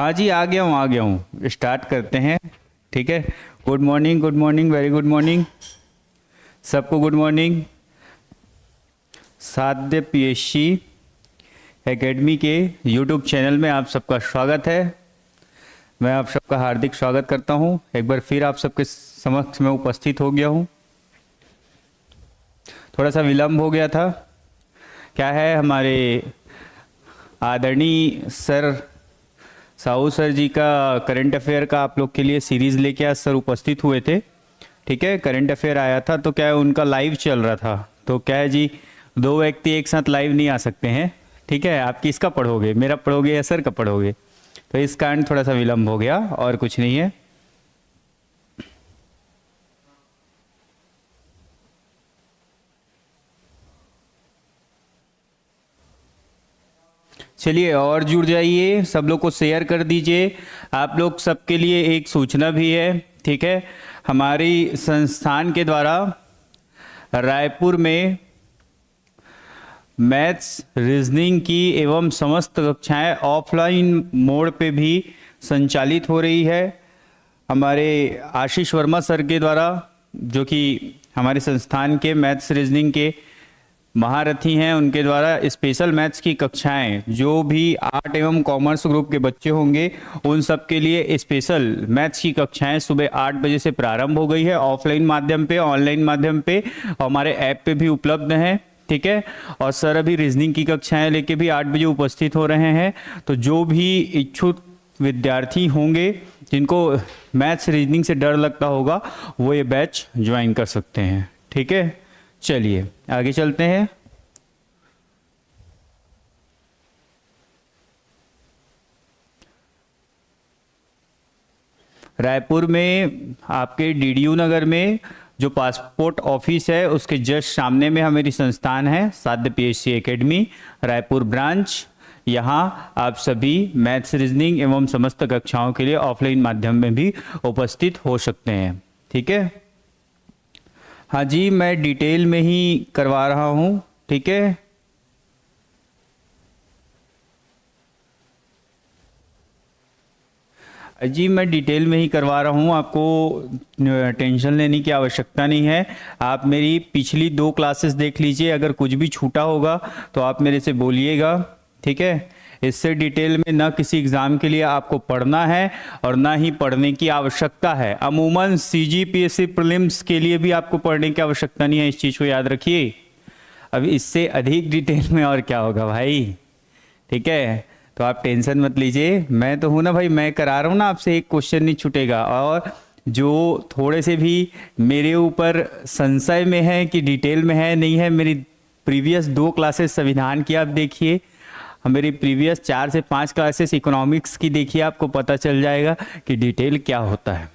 हाँ जी, आ गया हूँ। स्टार्ट करते हैं। ठीक है। Good morning, very good morning सबको। Good morning. Sadhya PSC academy के यूट्यूब चैनल में आप सबका स्वागत है। मैं आप सबका हार्दिक स्वागत करता हूँ। एक बार फिर आप सबके समक्ष में उपस्थित हो गया हूँ। थोड़ा सा विलम्ब हो गया था। क्या है, हमारे आदरणीय सर साहू सर जी का करंट अफेयर का आप लोग के लिए सीरीज़ लेके आज सर उपस्थित हुए थे। ठीक है। करंट अफेयर आया था तो क्या है, उनका लाइव चल रहा था तो क्या है जी, दो व्यक्ति एक साथ लाइव नहीं आ सकते हैं। ठीक है। आप किसका पढ़ोगे, मेरा पढ़ोगे या सर का पढ़ोगे? तो इस कारण थोड़ा सा विलम्ब हो गया और कुछ नहीं है। चलिए और जुड़ जाइए, सब लोग को शेयर कर दीजिए। आप लोग सबके लिए एक सूचना भी है। ठीक है। हमारी संस्थान के द्वारा रायपुर में मैथ्स रीजनिंग की एवं समस्त कक्षाएं ऑफलाइन मोड पे भी संचालित हो रही है। हमारे आशीष वर्मा सर के द्वारा, जो कि हमारे संस्थान के मैथ्स रीजनिंग के महारथी हैं, उनके द्वारा स्पेशल मैथ्स की कक्षाएं, जो भी आर्ट एवं कॉमर्स ग्रुप के बच्चे होंगे उन सब के लिए स्पेशल मैथ्स की कक्षाएं सुबह 8 बजे से प्रारंभ हो गई है। ऑफलाइन माध्यम पे, ऑनलाइन माध्यम पे, हमारे ऐप पे भी उपलब्ध हैं। ठीक है। और सर अभी रीजनिंग की कक्षाएं लेके भी 8 बजे उपस्थित हो रहे हैं। तो जो भी इच्छुक विद्यार्थी होंगे जिनको मैथ्स रीजनिंग से डर लगता होगा, वो ये बैच ज्वाइन कर सकते हैं। ठीक है। चलिए आगे चलते हैं। रायपुर में आपके डीडीयू नगर में जो पासपोर्ट ऑफिस है, उसके जस्ट सामने में हमारी संस्थान है साध्य पीएससी एकेडमी रायपुर ब्रांच। यहाँ आप सभी मैथ्स रीजनिंग एवं समस्त कक्षाओं के लिए ऑफलाइन माध्यम में भी उपस्थित हो सकते हैं। ठीक है। हाँ जी, मैं डिटेल में ही करवा रहा हूँ। ठीक है। जी मैं डिटेल में ही करवा रहा हूँ, आपको टेंशन लेने की आवश्यकता नहीं है। आप मेरी पिछली 2 क्लासेस देख लीजिए, अगर कुछ भी छूटा होगा तो आप मेरे से बोलिएगा। ठीक है। इससे डिटेल में ना किसी एग्ज़ाम के लिए आपको पढ़ना है और ना ही पढ़ने की आवश्यकता है। अमूमन सीजीपीएससी प्रीलिम्स के लिए भी आपको पढ़ने की आवश्यकता नहीं है, इस चीज़ को याद रखिए। अब इससे अधिक डिटेल में और क्या होगा भाई। ठीक है। तो आप टेंशन मत लीजिए, मैं तो हूँ ना भाई, मैं करा रहा हूँ ना, आपसे एक क्वेश्चन नहीं छूटेगा। और जो थोड़े से भी मेरे ऊपर संशय में है कि डिटेल में है नहीं है, मेरी प्रीवियस 2 क्लासेस संविधान की आप देखिए, मेरी प्रीवियस 4 से 5 क्लासेस इकोनॉमिक्स की देखिए, आपको पता चल जाएगा कि डिटेल क्या होता है।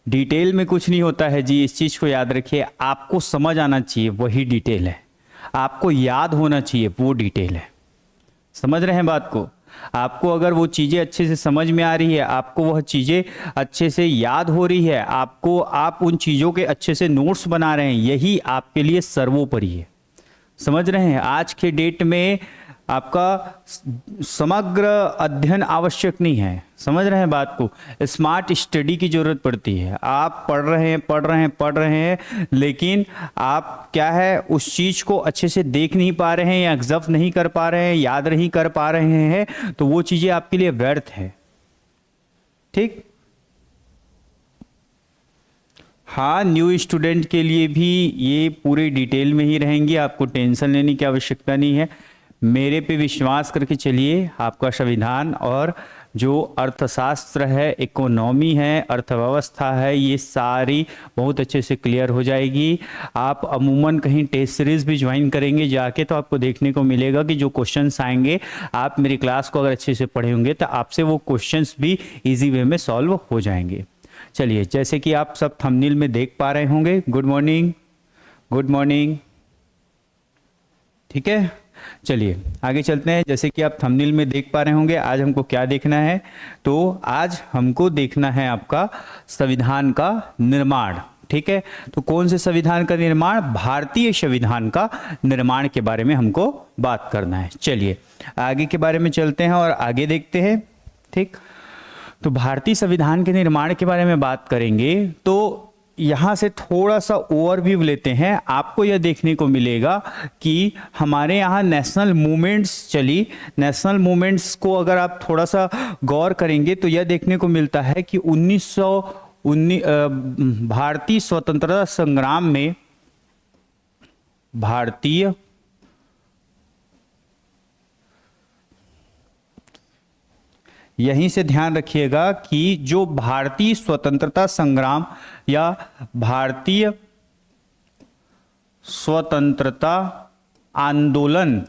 डिटेल में कुछ नहीं होता है जी, इस चीज़ को याद रखिए। आपको समझ आना चाहिए, वही डिटेल है। आपको याद होना चाहिए, वो डिटेल है। समझ रहे हैं बात को? आपको अगर वो चीज़ें अच्छे से समझ में आ रही है, आपको वह चीज़ें अच्छे से याद हो रही है, आपको आप उन चीज़ों के अच्छे से नोट्स बना रहे हैं, यही आपके लिए सर्वोपरि है। समझ रहे हैं? आज के डेट में आपका समग्र अध्ययन आवश्यक नहीं है। समझ रहे हैं बात को? स्मार्ट स्टडी की जरूरत पड़ती है। आप पढ़ रहे हैं लेकिन आप क्या है, उस चीज को अच्छे से देख नहीं पा रहे हैं या एग्जर्व नहीं कर पा रहे हैं, याद नहीं कर पा रहे हैं, तो वो चीजें आपके लिए व्यर्थ है। ठीक। हाँ, न्यू स्टूडेंट के लिए भी ये पूरी डिटेल में ही रहेंगी, आपको टेंशन लेने की आवश्यकता नहीं है। मेरे पे विश्वास करके चलिए। आपका संविधान और जो अर्थशास्त्र है, इकोनॉमी है, अर्थव्यवस्था है, ये सारी बहुत अच्छे से क्लियर हो जाएगी। आप अमूमन कहीं टेस्ट सीरीज भी ज्वाइन करेंगे जाके, तो आपको देखने को मिलेगा कि जो क्वेश्चंस आएंगे, आप मेरी क्लास को अगर अच्छे से पढ़े होंगे तो आपसे वो क्वेश्चंस भी इजी वे में सॉल्व हो जाएंगे। चलिए, जैसे कि आप सब थंबनेल में देख पा रहे होंगे, गुड मॉर्निंग, गुड मॉर्निंग। ठीक है। चलिए आगे चलते हैं। जैसे कि आप थंबनेल में देख पा रहे होंगे, आज हमको क्या देखना है, तो आज हमको देखना है आपका संविधान का निर्माण। ठीक है। तो कौन से संविधान का निर्माण? भारतीय संविधान का निर्माण के बारे में हमको बात करना है। चलिए आगे के बारे में चलते हैं और आगे देखते हैं। ठीक। तो भारतीय संविधान के निर्माण के बारे में बात करेंगे तो यहाँ से थोड़ा सा ओवरव्यू लेते हैं। आपको यह देखने को मिलेगा कि हमारे यहाँ नेशनल मूवमेंट्स चली। नेशनल मूवमेंट्स को अगर आप थोड़ा सा गौर करेंगे तो यह देखने को मिलता है कि 1919 भारतीय स्वतंत्रता संग्राम में यहीं से ध्यान रखिएगा कि जो भारतीय स्वतंत्रता संग्राम या भारतीय स्वतंत्रता आंदोलन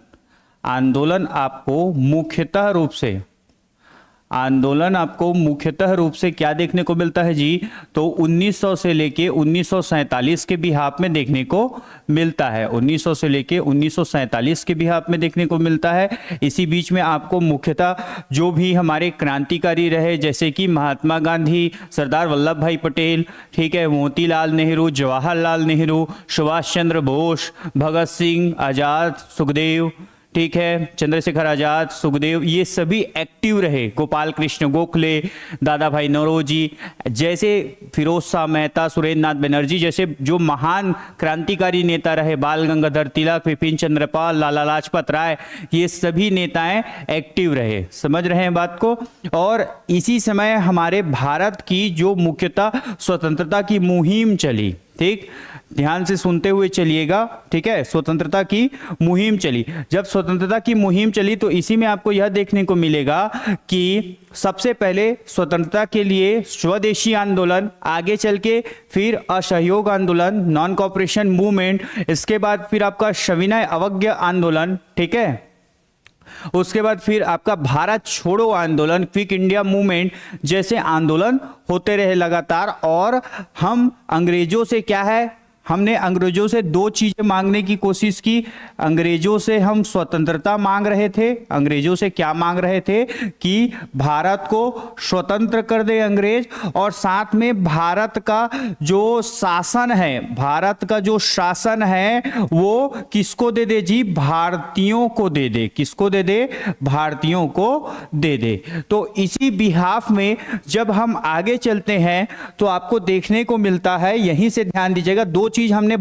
आपको मुख्यतः रूप से क्या देखने को मिलता है जी? तो 1900 से लेके 1947 के बिहाफ में देखने को मिलता है। 1900 से लेके 1947 के बिहाफ में देखने को मिलता है। इसी बीच में आपको मुख्यतः जो भी हमारे क्रांतिकारी रहे, जैसे कि महात्मा गांधी, सरदार वल्लभ भाई पटेल, ठीक है, मोतीलाल नेहरू, जवाहरलाल नेहरू, सुभाष चंद्र बोस, भगत सिंह, आजाद, सुखदेव, ठीक है, चंद्रशेखर आजाद, सुखदेव, ये सभी एक्टिव रहे। गोपाल कृष्ण गोखले, दादा भाई नौरोजी जैसे, फिरोज शाह मेहता, सुरेंद्र नाथ बनर्जी जैसे जो महान क्रांतिकारी नेता रहे, बाल गंगाधर तिलक, विपिन चंद्र पाल, लाला लाजपत राय, ये सभी नेताएं एक्टिव रहे। समझ रहे हैं बात को? और इसी समय हमारे भारत की जो मुख्यतः स्वतंत्रता की मुहिम चली, ठीक, ध्यान से सुनते हुए चलिएगा, ठीक है, स्वतंत्रता की मुहिम चली। जब स्वतंत्रता की मुहिम चली तो इसी में आपको यह देखने को मिलेगा कि सबसे पहले स्वतंत्रता के लिए स्वदेशी आंदोलन, आगे चल के फिर असहयोग आंदोलन, नॉन कोऑपरेशन मूवमेंट, इसके बाद फिर आपका सविनय अवज्ञा आंदोलन, ठीक है, उसके बाद फिर आपका भारत छोड़ो आंदोलन, क्विक इंडिया मूवमेंट जैसे आंदोलन होते रहे लगातार। और हम अंग्रेजों से क्या है, हमने अंग्रेजों से दो चीजें मांगने की कोशिश की। अंग्रेजों से हम स्वतंत्रता मांग रहे थे। अंग्रेजों से क्या मांग रहे थे कि भारत को स्वतंत्र कर दे अंग्रेज, और साथ में भारत का जो शासन है वो किसको दे दे जी? भारतीयों को दे दे। किसको दे दे? भारतीयों को दे दे। तो इसी बिहाफ में जब हम आगे चलते हैं तो आपको देखने को मिलता है, यहीं से ध्यान दीजिएगा, दो चीज हमने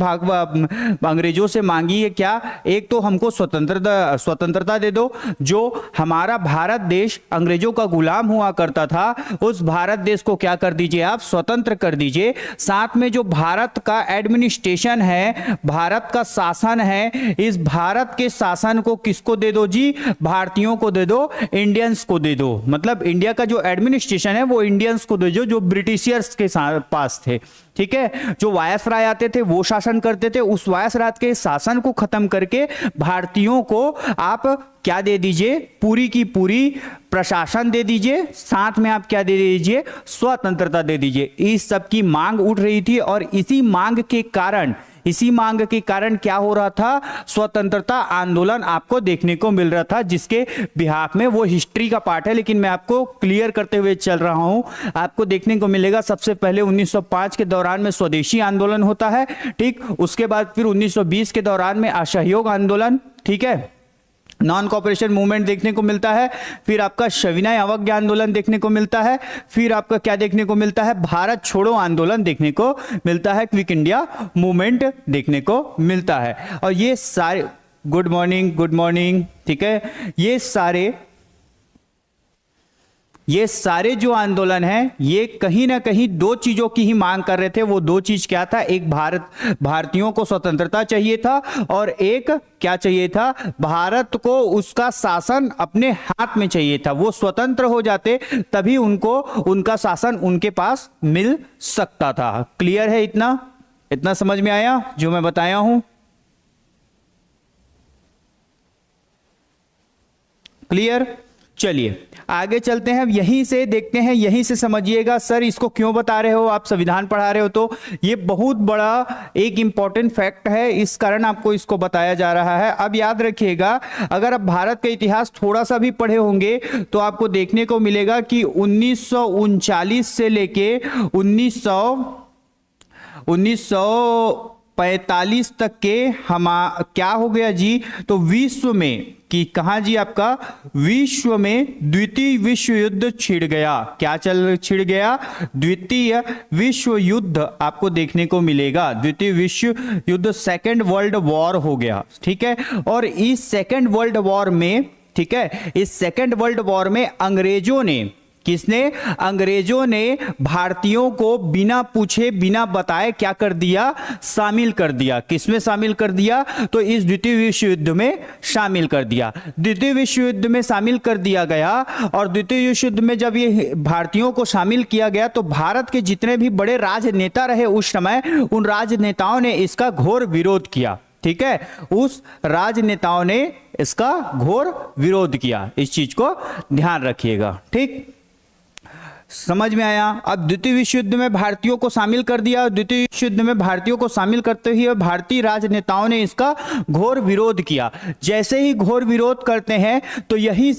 अंग्रेजों से मांगी है। क्या? एक तो हमको स्वतंत्रता दे दो। जो हमारा भारत देश अंग्रेजों का गुलाम हुआ करता था, उस भारत देश को क्या कर दीजिए आप? स्वतंत्र कर दीजिए। साथ में जो भारत का एडमिनिस्ट्रेशन है, भारत का शासन है, इस भारत के शासन को किसको दे दो जी? भारतीयों को दे दो, इंडियंस को दे दो। मतलब इंडिया का जो एडमिनिस्ट्रेशन है वो इंडियंस को दे दो, जो ब्रिटिशियर्स के पास थे, ठीक है। जो वायसराय आते थे वो शासन करते थे, उस वायसराय के शासन को खत्म करके भारतीयों को आप क्या दे दीजिए? पूरी की पूरी प्रशासन दे दीजिए। साथ में आप क्या दे दीजिए? स्वतंत्रता दे दीजिए। इस सब की मांग उठ रही थी और इसी मांग के कारण क्या हो रहा था? स्वतंत्रता आंदोलन आपको देखने को मिल रहा था, जिसके बिहाफ में, वो हिस्ट्री का पार्ट है लेकिन मैं आपको क्लियर करते हुए चल रहा हूं। आपको देखने को मिलेगा सबसे पहले 1905 के दौरान में स्वदेशी आंदोलन होता है, ठीक। उसके बाद फिर 1920 के दौरान में असहयोग आंदोलन, ठीक है, नॉन कोऑपरेशन मूवमेंट देखने को मिलता है। फिर आपका सविनय अवज्ञा आंदोलन देखने को मिलता है। फिर आपका क्या देखने को मिलता है? भारत छोड़ो आंदोलन देखने को मिलता है। क्विक इंडिया मूवमेंट देखने को मिलता है। और ये सारे, गुड मॉर्निंग, ठीक है, ये सारे जो आंदोलन हैं ये कहीं ना कहीं दो चीजों की ही मांग कर रहे थे। वो दो चीज क्या था? एक भारतीयों को स्वतंत्रता चाहिए था, और एक क्या चाहिए था? भारत को उसका शासन अपने हाथ में चाहिए था। वो स्वतंत्र हो जाते तभी उनको उनका शासन उनके पास मिल सकता था। क्लियर है? इतना समझ में आया जो मैं बताया हूं? क्लियर? चलिए आगे चलते हैं। यहीं से देखते हैं, यहीं से समझिएगा। सर इसको क्यों बता रहे हो आप? संविधान पढ़ा रहे हो तो ये बहुत बड़ा एक इंपॉर्टेंट फैक्ट है, इस कारण आपको इसको बताया जा रहा है। अब याद रखिएगा, अगर आप भारत का इतिहास थोड़ा सा भी पढ़े होंगे तो आपको देखने को मिलेगा कि 1939 से लेके 1945 तक के हम क्या हो गया जी? तो विश्व में कि कहा जी आपका विश्व में द्वितीय विश्व युद्ध छिड़ गया। क्या छिड़ गया? द्वितीय विश्व युद्ध आपको देखने को मिलेगा। द्वितीय विश्व युद्ध, सेकेंड वर्ल्ड वॉर हो गया, ठीक है। और इस सेकेंड वर्ल्ड वॉर में, ठीक है, इस सेकेंड वर्ल्ड वॉर में अंग्रेजों ने, किसने? अंग्रेजों ने भारतीयों को बिना पूछे बिना बताए क्या कर दिया? शामिल कर दिया। किसमें शामिल कर दिया? तो इस द्वितीय विश्व युद्ध में शामिल कर दिया। द्वितीय विश्व युद्ध में शामिल कर दिया गया। और द्वितीय विश्व युद्ध में जब ये भारतीयों को शामिल किया गया तो भारत के जितने भी बड़े राजनेता रहे उस समय, उन राजनेताओं ने इसका घोर विरोध किया, ठीक है। उस राजनेताओं ने इसका घोर विरोध किया। इस चीज को ध्यान रखिएगा, ठीक। समझ में आया? अब द्वितीय विश्व युद्ध में भारतीयों को शामिल कर दिया। द्वितीय विश्व युद्ध में भारतीयों को शामिल करते हुए भारतीय राजनेताओं ने इसका घोर विरोध किया। जैसे ही घोर विरोध करते हैं तो यहीं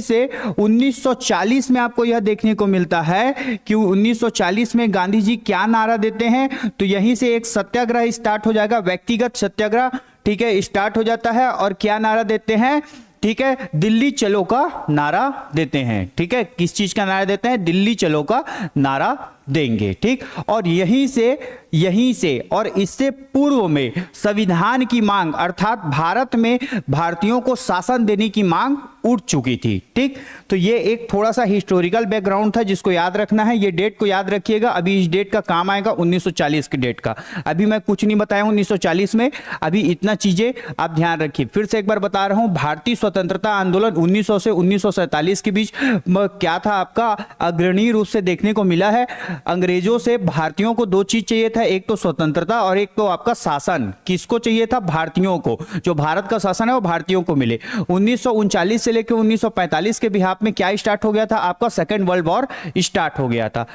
से 1940 में आपको यह देखने को मिलता है कि 1940 में गांधी जी क्या नारा देते हैं? तो यहीं से एक सत्याग्रह स्टार्ट हो जाएगा, व्यक्तिगत सत्याग्रह, ठीक है, स्टार्ट हो जाता है। और क्या नारा देते हैं? ठीक है, दिल्ली चलो का नारा देते हैं, ठीक है। किस चीज का नारा देते हैं? दिल्ली चलो का नारा देंगे, ठीक। और यहीं से और इससे पूर्व में संविधान की मांग, अर्थात भारत में भारतीयों को शासन देने की मांग उठ चुकी थी, ठीक। तो ये एक थोड़ा सा हिस्टोरिकल बैकग्राउंड था जिसको याद रखना है। ये डेट को याद रखिएगा, अभी इस डेट का काम आएगा 1940 की डेट का। अभी मैं कुछ नहीं बताया 1940 में, अभी इतना चीजें आप ध्यान रखिए। फिर से एक बार बता रहा हूं, भारतीय स्वतंत्रता आंदोलन 1900 से 1947 के बीच क्या था आपका? अग्रणी रूप से देखने को मिला है। अंग्रेजों से भारतीयों को दो चीज चाहिए था, एक तो स्वतंत्रता और एक तो आपका शासन। किसको चाहिए था? भारतीयों को। जो भारत का शासन है वो भारतीयों को मिले। 1939 से लेकर 1945 के बिहाफ में क्या स्टार्ट हो गया था? आपका सेकेंड वर्ल्ड वॉर स्टार्ट हो गया था।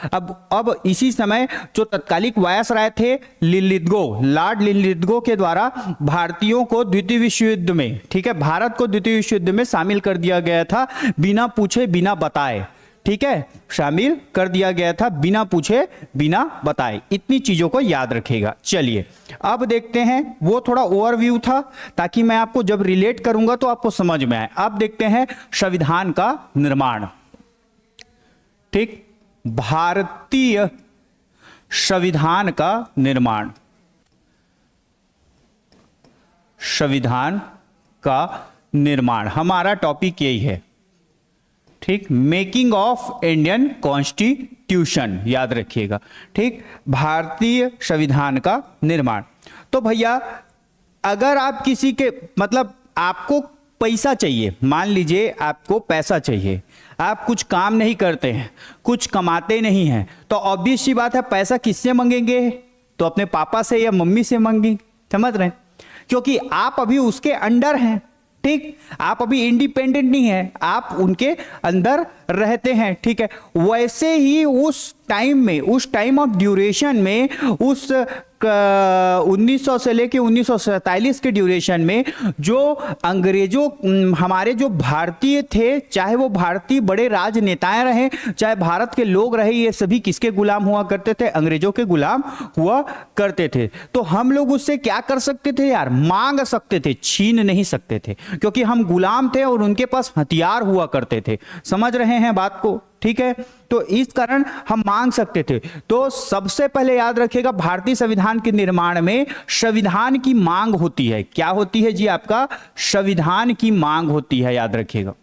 अब इसी समय जो तत्कालिक वायसराय थे लॉर्ड लिनलिथगो के द्वारा भारतीयों को द्वितीय विश्व युद्ध में, ठीक है, भारत को द्वितीय विश्व युद्ध में शामिल कर दिया गया था बिना पूछे बिना बताए, ठीक है, शामिल कर दिया गया था बिना पूछे बिना बताए। इतनी चीजों को याद रखेगा। चलिए अब देखते हैं, वो थोड़ा ओवरव्यू था ताकि मैं आपको जब रिलेट करूंगा तो आपको समझ में आए। अब देखते हैं संविधान का निर्माण, ठीक। भारतीय संविधान का निर्माण, संविधान का निर्माण हमारा टॉपिक यही है, ठीक। मेकिंग ऑफ इंडियन कॉन्स्टिट्यूशन याद रखिएगा, ठीक। भारतीय संविधान का निर्माण। तो भैया अगर आप किसी के, मतलब आपको पैसा चाहिए, मान लीजिए आपको पैसा चाहिए, आप कुछ काम नहीं करते हैं, कुछ कमाते नहीं हैं, तो ऑब्वियस सी बात है पैसा किससे मांगेंगे? तो अपने पापा से या मम्मी से मांगेंगे, समझ रहे हैं? क्योंकि आप अभी उसके अंडर हैं, ठीक। आप अभी इंडिपेंडेंट नहीं है, आप उनके अंदर रहते हैं, ठीक है। वैसे ही उस टाइम में, उस टाइम ऑफ ड्यूरेशन में, उस 1900 से लेके 1947 के ड्यूरेशन में जो अंग्रेजों, हमारे जो भारतीय थे, चाहे वो भारतीय बड़े राजनेताएं रहे, चाहे भारत के लोग रहे, ये सभी किसके गुलाम हुआ करते थे? अंग्रेजों के गुलाम हुआ करते थे। तो हम लोग उससे क्या कर सकते थे यार? मांग सकते थे, छीन नहीं सकते थे, क्योंकि हम गुलाम थे और उनके पास हथियार हुआ करते थे। समझ रहे हैं बात को, ठीक है। तो इस कारण हम मांग सकते थे। तो सबसे पहले याद रखिएगा, भारतीय संविधान के निर्माण में संविधान की मांग होती है। क्या होती है जी? आपका संविधान की मांग होती है, याद रखिएगा,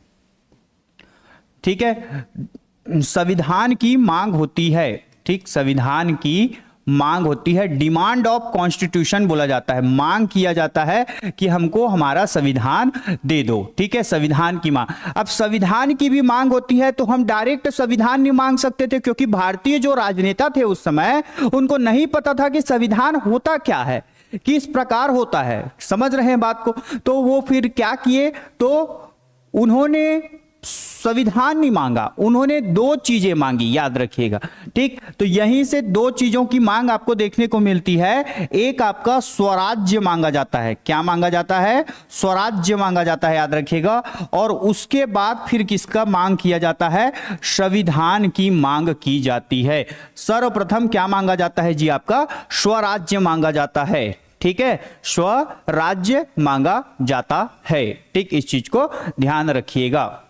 ठीक है। संविधान की मांग होती है, ठीक। संविधान की मांग होती है, डिमांड ऑफ कॉन्स्टिट्यूशन बोला जाता है। मांग किया जाता है कि हमको हमारा संविधान दे दो, ठीक है। संविधान की मांग। अब संविधान की भी मांग होती है तो हम डायरेक्ट संविधान नहीं मांग सकते थे, क्योंकि भारतीय जो राजनेता थे उस समय, उनको नहीं पता था कि संविधान होता क्या है, किस प्रकार होता है। समझ रहे हैं बात को? तो वो फिर क्या किए? तो उन्होंने संविधान नहीं मांगा, उन्होंने दो चीजें मांगी, याद रखिएगा, ठीक। तो यहीं से दो चीजों की मांग आपको देखने को मिलती है। एक आपका स्वराज्य मांगा जाता है। क्या मांगा जाता है? स्वराज्य मांगा जाता है, याद रखिएगा। और उसके बाद फिर किसका मांग किया जाता है? संविधान की मांग की जाती है। सर्वप्रथम क्या मांगा जाता है जी? आपका स्वराज्य मांगा जाता है, ठीक है, स्वराज्य मांगा जाता है। ठीक, इस चीज को ध्यान रखिएगा।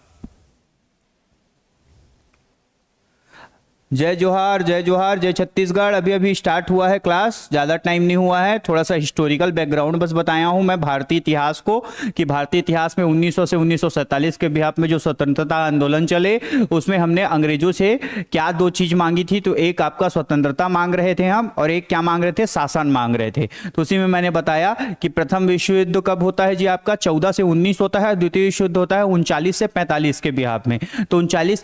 जय जोहार, जय जोहार, जय छत्तीसगढ़। अभी अभी स्टार्ट हुआ है क्लास, ज़्यादा टाइम नहीं हुआ है। थोड़ा सा हिस्टोरिकल बैकग्राउंड बस बताया हूं मैं भारतीय इतिहास को, कि भारतीय इतिहास में 1900 से 1947 के बिहार में जो स्वतंत्रता आंदोलन चले, उसमें हमने अंग्रेजों से क्या दो चीज़ मांगी थी। तो एक आपका स्वतंत्रता मांग रहे थे हम, और एक क्या मांग रहे थे, शासन मांग रहे थे। तो उसी में मैंने बताया कि प्रथम विश्व युद्ध कब होता है जी, आपका 14 से 19 होता है। द्वितीय विश्व युद्ध होता है 39 से 45 के बिहार में। तो 39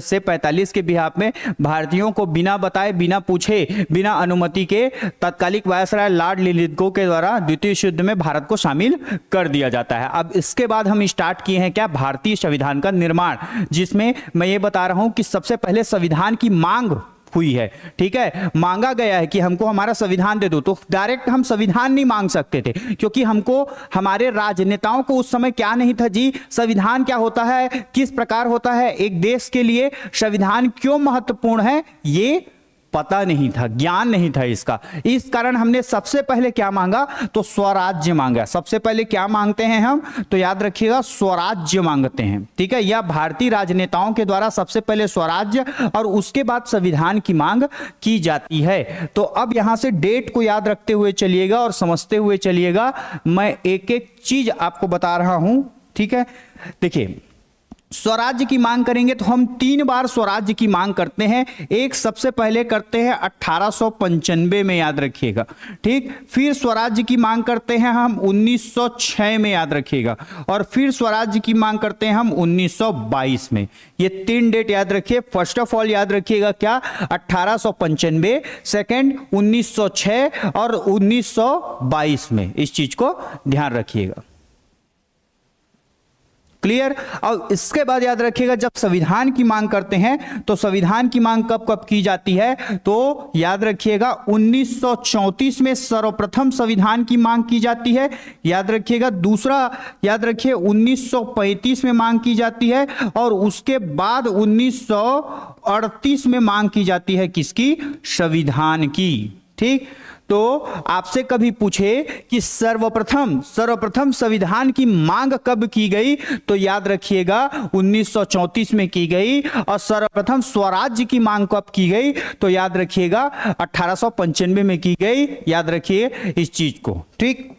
से 45 के बिहार में भारतीयों को बिना बताए, बिना पूछे, बिना अनुमति के तत्कालिक वायसराय लॉर्ड लिलिथगो के द्वारा द्वितीय विश्व युद्ध में भारत को शामिल कर दिया जाता है। अब इसके बाद हम स्टार्ट किए हैं क्या, भारतीय संविधान का निर्माण, जिसमें मैं ये बता रहा हूं कि सबसे पहले संविधान की मांग हुई है। ठीक है, मांगा गया है कि हमको हमारा संविधान दे दो। तो डायरेक्ट हम संविधान नहीं मांग सकते थे, क्योंकि हमको, हमारे राजनेताओं को उस समय क्या नहीं था जी, संविधान क्या होता है, किस प्रकार होता है, एक देश के लिए संविधान क्यों महत्वपूर्ण है, ये पता नहीं था, ज्ञान नहीं था इसका। इस कारण हमने सबसे पहले क्या मांगा, तो स्वराज्य मांगा। सबसे पहले क्या मांगते हैं हम, तो याद रखिएगा, स्वराज्य मांगते हैं। ठीक है, यह भारतीय राजनेताओं के द्वारा सबसे पहले स्वराज्य और उसके बाद संविधान की मांग की जाती है। तो अब यहां से डेट को याद रखते हुए चलिएगा और समझते हुए चलिएगा। मैं एक एक चीज आपको बता रहा हूं। ठीक है, देखिए, स्वराज्य की मांग करेंगे तो हम 3 बार स्वराज्य की मांग करते हैं। एक सबसे पहले करते हैं 1895 में, याद रखिएगा। ठीक, फिर स्वराज्य की मांग करते हैं हम 1906 में, याद रखिएगा। और फिर स्वराज्य की मांग करते हैं हम 1922 में। ये 3 डेट याद रखिए। फर्स्ट ऑफ ऑल याद रखिएगा क्या, 1895, सेकेंड 1906 और 1922 में। इस चीज को ध्यान रखिएगा। क्लियर। और इसके बाद याद रखिएगा, जब संविधान की मांग करते हैं तो संविधान की मांग कब कब की जाती है, तो याद रखिएगा 1934 में सर्वप्रथम संविधान की मांग की जाती है। याद रखिएगा, दूसरा याद रखिए 1935 में मांग की जाती है, और उसके बाद 1938 में मांग की जाती है किसकी, संविधान की। ठीक, तो आपसे कभी पूछे कि सर्वप्रथम संविधान की मांग कब की गई, तो याद रखिएगा 1934 में की गई। और सर्वप्रथम स्वराज्य की मांग कब की गई, तो याद रखिएगा 1895 में की गई। याद रखिए इस चीज को। ठीक,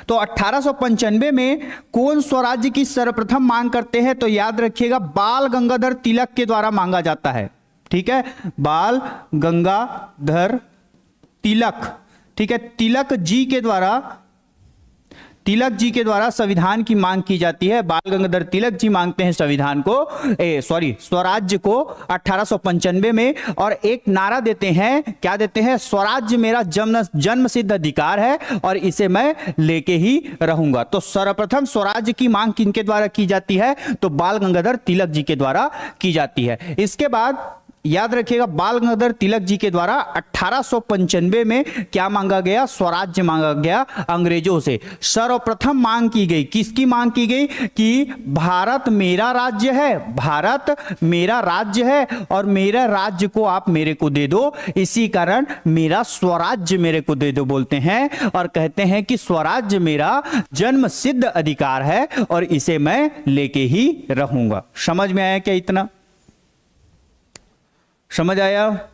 तो 1895 में कौन स्वराज्य की सर्वप्रथम मांग करते हैं, तो याद रखिएगा बाल गंगाधर तिलक के द्वारा मांगा जाता है। ठीक है, बाल गंगाधर तिलक। ठीक है, तिलक जी के द्वारा संविधान की मांग की जाती है। बाल गंगाधर तिलक जी मांगते हैं संविधान को, स्वराज्य को 1895 में। और एक नारा देते हैं, क्या देते हैं, स्वराज्य मेरा जन्म सिद्ध अधिकार है और इसे मैं लेके ही रहूंगा। तो सर्वप्रथम स्वराज्य की मांग किनके द्वारा की जाती है, तो बाल गंगाधर तिलक जी के द्वारा की जाती है। इसके बाद याद रखिएगा, बाल गंगाधर तिलक जी के द्वारा 1895 में क्या मांगा गया, स्वराज्य मांगा गया अंग्रेजों से। सर्वप्रथम मांग की गई, किसकी मांग की गई, कि भारत मेरा राज्य है, भारत मेरा राज्य है और मेरा राज्य को आप मेरे को दे दो, इसी कारण मेरा स्वराज्य मेरे को दे दो बोलते हैं। और कहते हैं कि स्वराज्य मेरा जन्म सिद्ध अधिकार है और इसे मैं लेके ही रहूंगा। समझ में आया क्या, इतना समझ आया।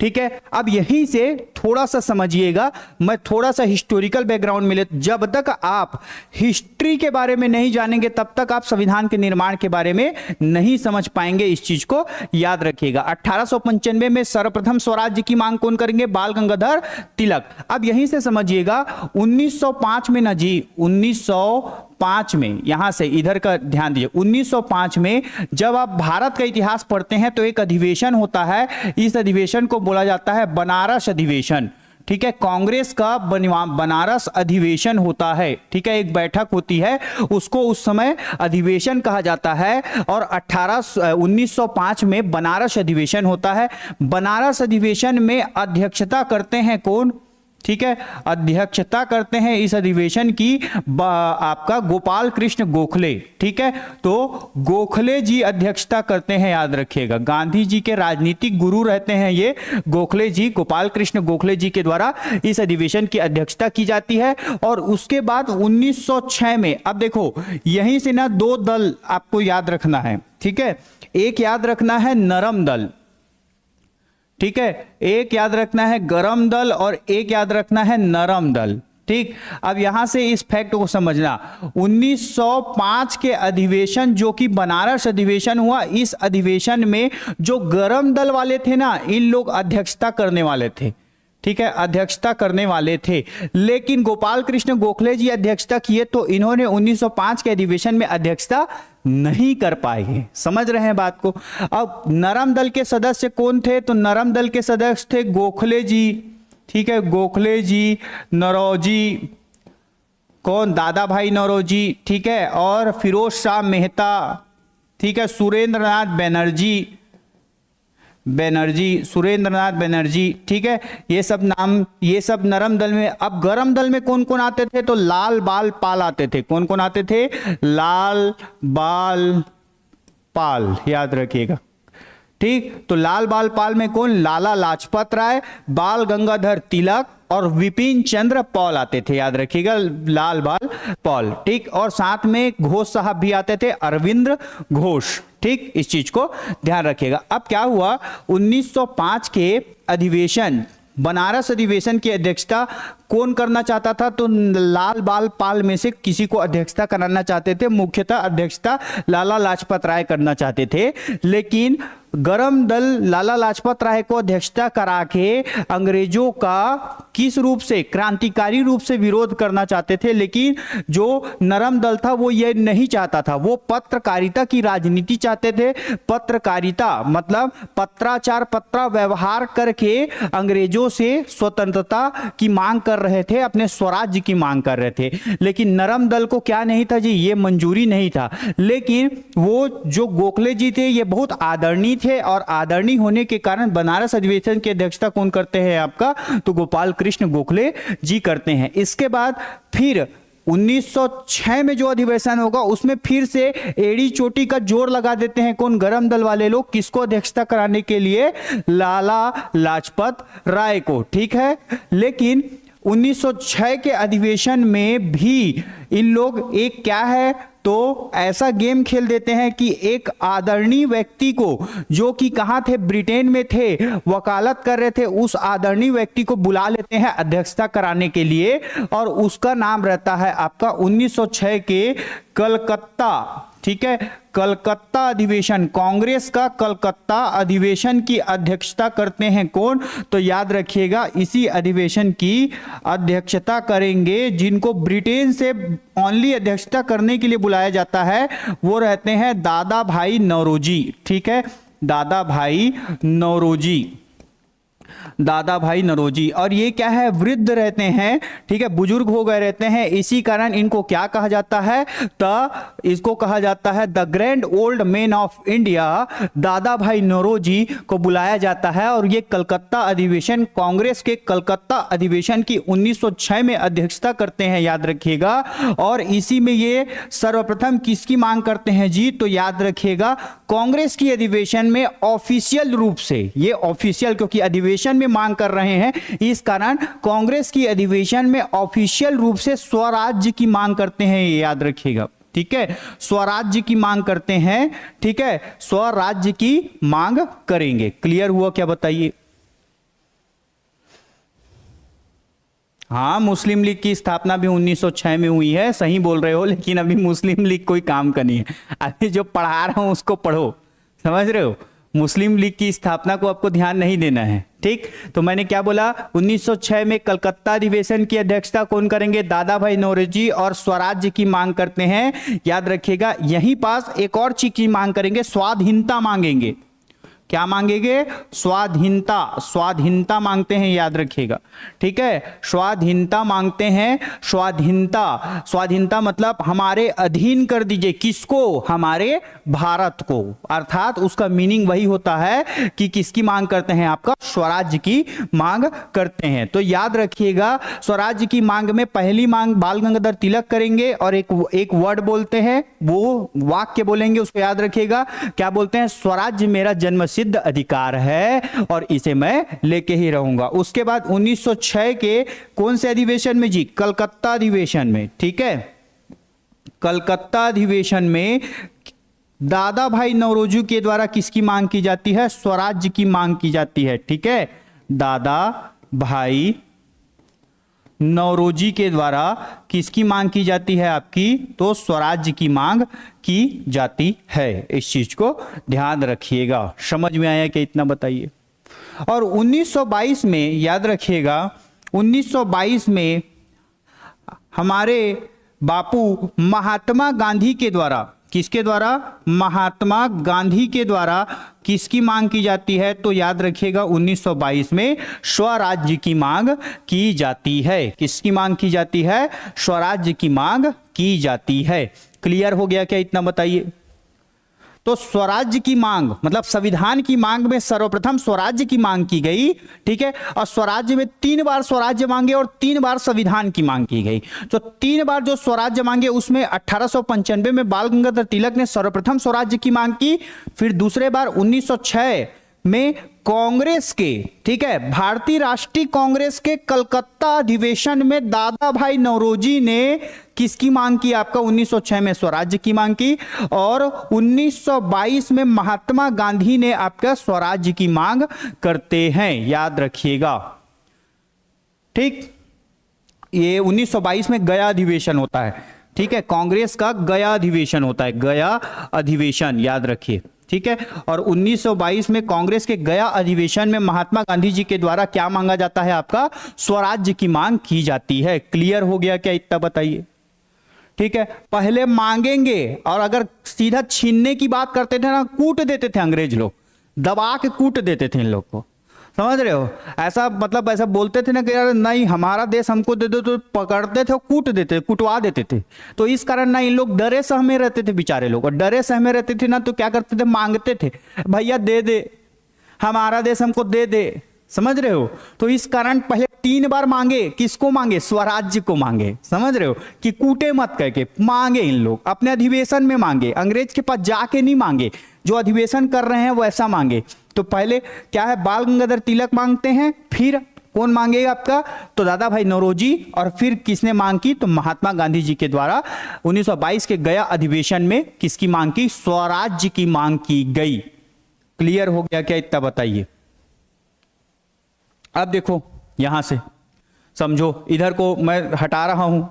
ठीक है, अब यहीं से थोड़ा सा समझिएगा, मैं थोड़ा सा हिस्टोरिकल बैकग्राउंड मिले। जब तक आप हिस्ट्री के बारे में नहीं जानेंगे तब तक आप संविधान के निर्माण के बारे में नहीं समझ पाएंगे। इस चीज को याद रखिएगा। 1895 में सर्वप्रथम स्वराज्य की मांग कौन करेंगे, बाल गंगाधर तिलक। अब यहीं से समझिएगा 1905 में ना जी, 1905 में, यहां से इधर का ध्यान दीजिए, 1905 में जब आप भारत का इतिहास पढ़ते हैं तो एक अधिवेशन होता है। इस अधिवेशन को बोला जाता है बनारस अधिवेशन। ठीक है, कांग्रेस का बनारस अधिवेशन होता है। ठीक है, एक बैठक होती है, उसको उस समय अधिवेशन कहा जाता है। और 1905 में बनारस अधिवेशन होता है। बनारस अधिवेशन में अध्यक्षता करते हैं कौन, ठीक है, अध्यक्षता करते हैं इस अधिवेशन की आपका गोपाल कृष्ण गोखले। ठीक है, तो गोखले जी अध्यक्षता करते हैं, याद रखिएगा। गांधी जी के राजनीतिक गुरु रहते हैं ये गोखले जी, गोपाल कृष्ण गोखले जी के द्वारा इस अधिवेशन की अध्यक्षता की जाती है। और उसके बाद 1906 में, अब देखो यहीं से ना दो दल आपको याद रखना है। ठीक है, एक याद रखना है नरम दल, ठीक है, एक याद रखना है गरम दल और एक याद रखना है नरम दल। ठीक, अब यहां से इस फैक्ट को समझना, 1905 के अधिवेशन जो कि बनारस अधिवेशन हुआ, इस अधिवेशन में जो गरम दल वाले थे ना, इन लोग अध्यक्षता करने वाले थे। ठीक है, अध्यक्षता करने वाले थे, लेकिन गोपाल कृष्ण गोखले जी अध्यक्षता किए तो इन्होंने 1905 के अधिवेशन में अध्यक्षता नहीं कर पाए। समझ रहे हैं बात को। अब नरम दल के सदस्य कौन थे, तो नरम दल के सदस्य थे गोखले जी। ठीक है, गोखले जी, नौरोजी, कौन, दादा भाई नौरोजी। ठीक है, और फिरोज शाह मेहता। ठीक है, सुरेंद्रनाथ बनर्जी, सुरेंद्रनाथ बनर्जी। ठीक है, ये सब नाम, ये सब नरम दल में। अब गरम दल में कौन कौन आते थे, तो लाल बाल पाल आते थे। कौन कौन आते थे, लाल बाल पाल, याद रखिएगा। ठीक, तो लाल बाल पाल में कौन, लाला लाजपत राय, बाल गंगाधर तिलक और विपिन चंद्र पॉल आते थे, याद रखिएगा, लाल बाल पॉल। ठीक, और साथ में घोष साहब भी आते थे, अरविंद घोष। ठीक, इस चीज को ध्यान रखिएगा। अब क्या हुआ, 1905 के अधिवेशन, बनारस अधिवेशन की अध्यक्षता कौन करना चाहता था, तो लाल बाल पाल में से किसी को अध्यक्षता कराना चाहते थे। मुख्यतः अध्यक्षता लाला लाजपत राय करना चाहते थे, लेकिन गरम दल लाला लाजपत राय को अध्यक्षता करा के अंग्रेजों का किस रूप से, क्रांतिकारी रूप से विरोध करना चाहते थे। लेकिन जो नरम दल था वो ये नहीं चाहता था, वो पत्रकारिता की राजनीति चाहते थे। पत्रकारिता मतलब पत्राचार, पत्र व्यवहार करके अंग्रेजों से स्वतंत्रता की मांग कर रहे थे, अपने स्वराज्य की मांग कर रहे थे। लेकिन नरम दल को क्या नहीं था जी, ये मंजूरी नहीं था। लेकिन वो जो गोखले जी थे ये बहुत आदरणीय थे, और आदरणीय होने के कारण बनारस अधिवेशन की अध्यक्षता कौन करते हैं आपका, तो गोपाल कृष्ण गोखले जी करते हैं। इसके बाद फिर 1906 में जो अधिवेशन होगा उसमें फिर से एड़ी चोटी का जोर लगा देते हैं कौन, गरम दल वाले लोग, किसको अध्यक्षता कराने के लिए, लाला लाजपत राय को। ठीक है, लेकिन 1906 के अधिवेशन में भी इन लोग एक क्या है, तो ऐसा गेम खेल देते हैं कि एक आदरणीय व्यक्ति को, जो कि कहां थे, ब्रिटेन में थे, वकालत कर रहे थे, उस आदरणीय व्यक्ति को बुला लेते हैं अध्यक्षता कराने के लिए, और उसका नाम रहता है आपका 1906 के कलकत्ता। ठीक है, कलकत्ता अधिवेशन, कांग्रेस का कलकत्ता अधिवेशन की अध्यक्षता करते हैं कौन, तो याद रखिएगा इसी अधिवेशन की अध्यक्षता करेंगे, जिनको ब्रिटेन से ओनली अध्यक्षता करने के लिए बुलाया जाता है, वो रहते हैं दादा भाई नौरोजी। ठीक है, दादा भाई नौरोजी, दादा भाई नौरोजी। और ये क्या है, वृद्ध रहते हैं। ठीक है, बुजुर्ग हो गए रहते हैं, इसी कारण इनको क्या कहा जाता है, तो इसको कहा जाता है the grand old man of India. दादा भाई नौरोजी को बुलाया जाता है, और ये कलकत्ता अधिवेशन, कांग्रेस के कलकत्ता अधिवेशन की 1906 में अध्यक्षता करते हैं, याद रखिएगा। और इसी में ये सर्वप्रथम किसकी मांग करते हैं जी, तो याद रखिएगा कांग्रेस की अधिवेशन में ऑफिशियल रूप से, ये ऑफिशियल क्योंकि अधिवेशन में मांग कर रहे हैं, इस कारण कांग्रेस की अधिवेशन में ऑफिशियल रूप से स्वराज्य की मांग करते हैं, ये याद रखिएगा। ठीक है, स्वराज्य की मांग करते हैं। ठीक है, स्वराज्य की मांग करेंगे। क्लियर हुआ क्या, बताइए। हाँ, मुस्लिम लीग की स्थापना भी 1906 में हुई है, सही बोल रहे हो, लेकिन अभी मुस्लिम लीग कोई काम का नहीं है। अभी जो पढ़ा रहा हूं उसको पढ़ो, समझ रहे हो। मुस्लिम लीग की स्थापना को आपको ध्यान नहीं देना है। ठीक, तो मैंने क्या बोला, 1906 में कलकत्ता अधिवेशन की अध्यक्षता कौन करेंगे, दादा भाई नौरोजी, और स्वराज्य की मांग करते हैं, याद रखिएगा। यहीं पास एक और चीज की मांग करेंगे, स्वाधीनता मांगेंगे। क्या मांगेंगे? स्वाधीनता, स्वाधीनता मांगते हैं, याद रखिएगा। ठीक है, स्वाधीनता मांगते हैं, स्वाधीनता। स्वाधीनता मतलब हमारे अधीन कर दीजिए, किसको? हमारे भारत को। अर्थात उसका मीनिंग वही होता है कि किसकी मांग करते हैं? आपका स्वराज्य की मांग करते हैं। तो याद रखिएगा, स्वराज्य की मांग में पहली मांग बाल गंगाधर तिलक करेंगे और एक वर्ड बोलते हैं, वो वाक्य बोलेंगे, उसको याद रखिएगा। क्या बोलते हैं? स्वराज्य मेरा जन्म सिद्ध अधिकार है और इसे मैं लेके ही रहूंगा। उसके बाद 1906 के कौन से अधिवेशन में जी? कलकत्ता अधिवेशन में। ठीक है, कलकत्ता अधिवेशन में दादा भाई नौरोजी के द्वारा किसकी मांग की जाती है? स्वराज्य की मांग की जाती है। ठीक है, दादा भाई नौरोजी के द्वारा किसकी मांग की जाती है? आपकी तो स्वराज्य की मांग की जाती है। इस चीज को ध्यान रखिएगा। समझ में आया क्या? इतना बताइए। और 1922 में याद रखिएगा, 1922 में हमारे बापू महात्मा गांधी के द्वारा, किसके द्वारा? महात्मा गांधी के द्वारा किसकी मांग की जाती है? तो याद रखिएगा 1922 में स्वराज्य की मांग की जाती है। किसकी मांग की जाती है? स्वराज्य की मांग की जाती है। क्लियर हो गया क्या? इतना बताइए। तो स्वराज्य की मांग मतलब संविधान की मांग में सर्वप्रथम स्वराज्य की मांग की गई। ठीक है, और स्वराज्य में 3 बार स्वराज्य मांगे और 3 बार संविधान की मांग की गई। तो 3 बार जो स्वराज्य मांगे उसमें 1895 में बाल गंगाधर तिलक ने सर्वप्रथम स्वराज्य की मांग की। फिर दूसरे बार 1906 में कांग्रेस के, ठीक है, भारतीय राष्ट्रीय कांग्रेस के कलकत्ता अधिवेशन में दादा भाई नौरोजी ने किसकी मांग की? आपका 1906 में स्वराज्य की मांग की। और 1922 में महात्मा गांधी ने आपका स्वराज्य की मांग करते हैं, याद रखिएगा। ठीक, ये 1922 में गया अधिवेशन होता है। ठीक है, कांग्रेस का गया अधिवेशन होता है, गया अधिवेशन, याद रखिए। ठीक है, और 1922 में कांग्रेस के गया अधिवेशन में महात्मा गांधी जी के द्वारा क्या मांगा जाता है? आपका स्वराज्य की मांग की जाती है। क्लियर हो गया क्या? इतना बताइए। ठीक है, पहले मांगेंगे और अगर सीधा छीनने की बात करते थे ना, कूट देते थे अंग्रेज लोग, दबा के कूट देते थे इन लोग को। समझ रहे हो? ऐसा मतलब ऐसा बोलते थे ना कि यार नहीं हमारा देश हमको दे दो, तो पकड़ते थे और कूट देते, कुटवा देते थे। तो इस कारण ना इन लोग डरे सहमे रहते थे बेचारे लोग, और डरे सहमे रहते थे ना तो क्या करते थे? मांगते थे, भैया दे दे, हमारा देश हमको दे दे। समझ रहे हो? तो इस कारण पहले 3 बार मांगे। किसको मांगे? स्वराज्य को मांगे। समझ रहे हो कि कूटे मत करके मांगे इन लोग, अपने अधिवेशन में मांगे, अंग्रेज के पास जाके नहीं मांगे, जो अधिवेशन कर रहे हैं वैसा मांगे। तो पहले क्या है? बाल गंगाधर तिलक मांगते हैं, फिर कौन मांगेगा आपका? तो दादा भाई नौरोजी, और फिर किसने मांग की? तो महात्मा गांधी जी के द्वारा 1922 के गया अधिवेशन में किसकी मांग की? स्वराज्य की मांग की गई। क्लियर हो गया क्या? इतना बताइए। अब देखो यहां से समझो, इधर को मैं हटा रहा हूं।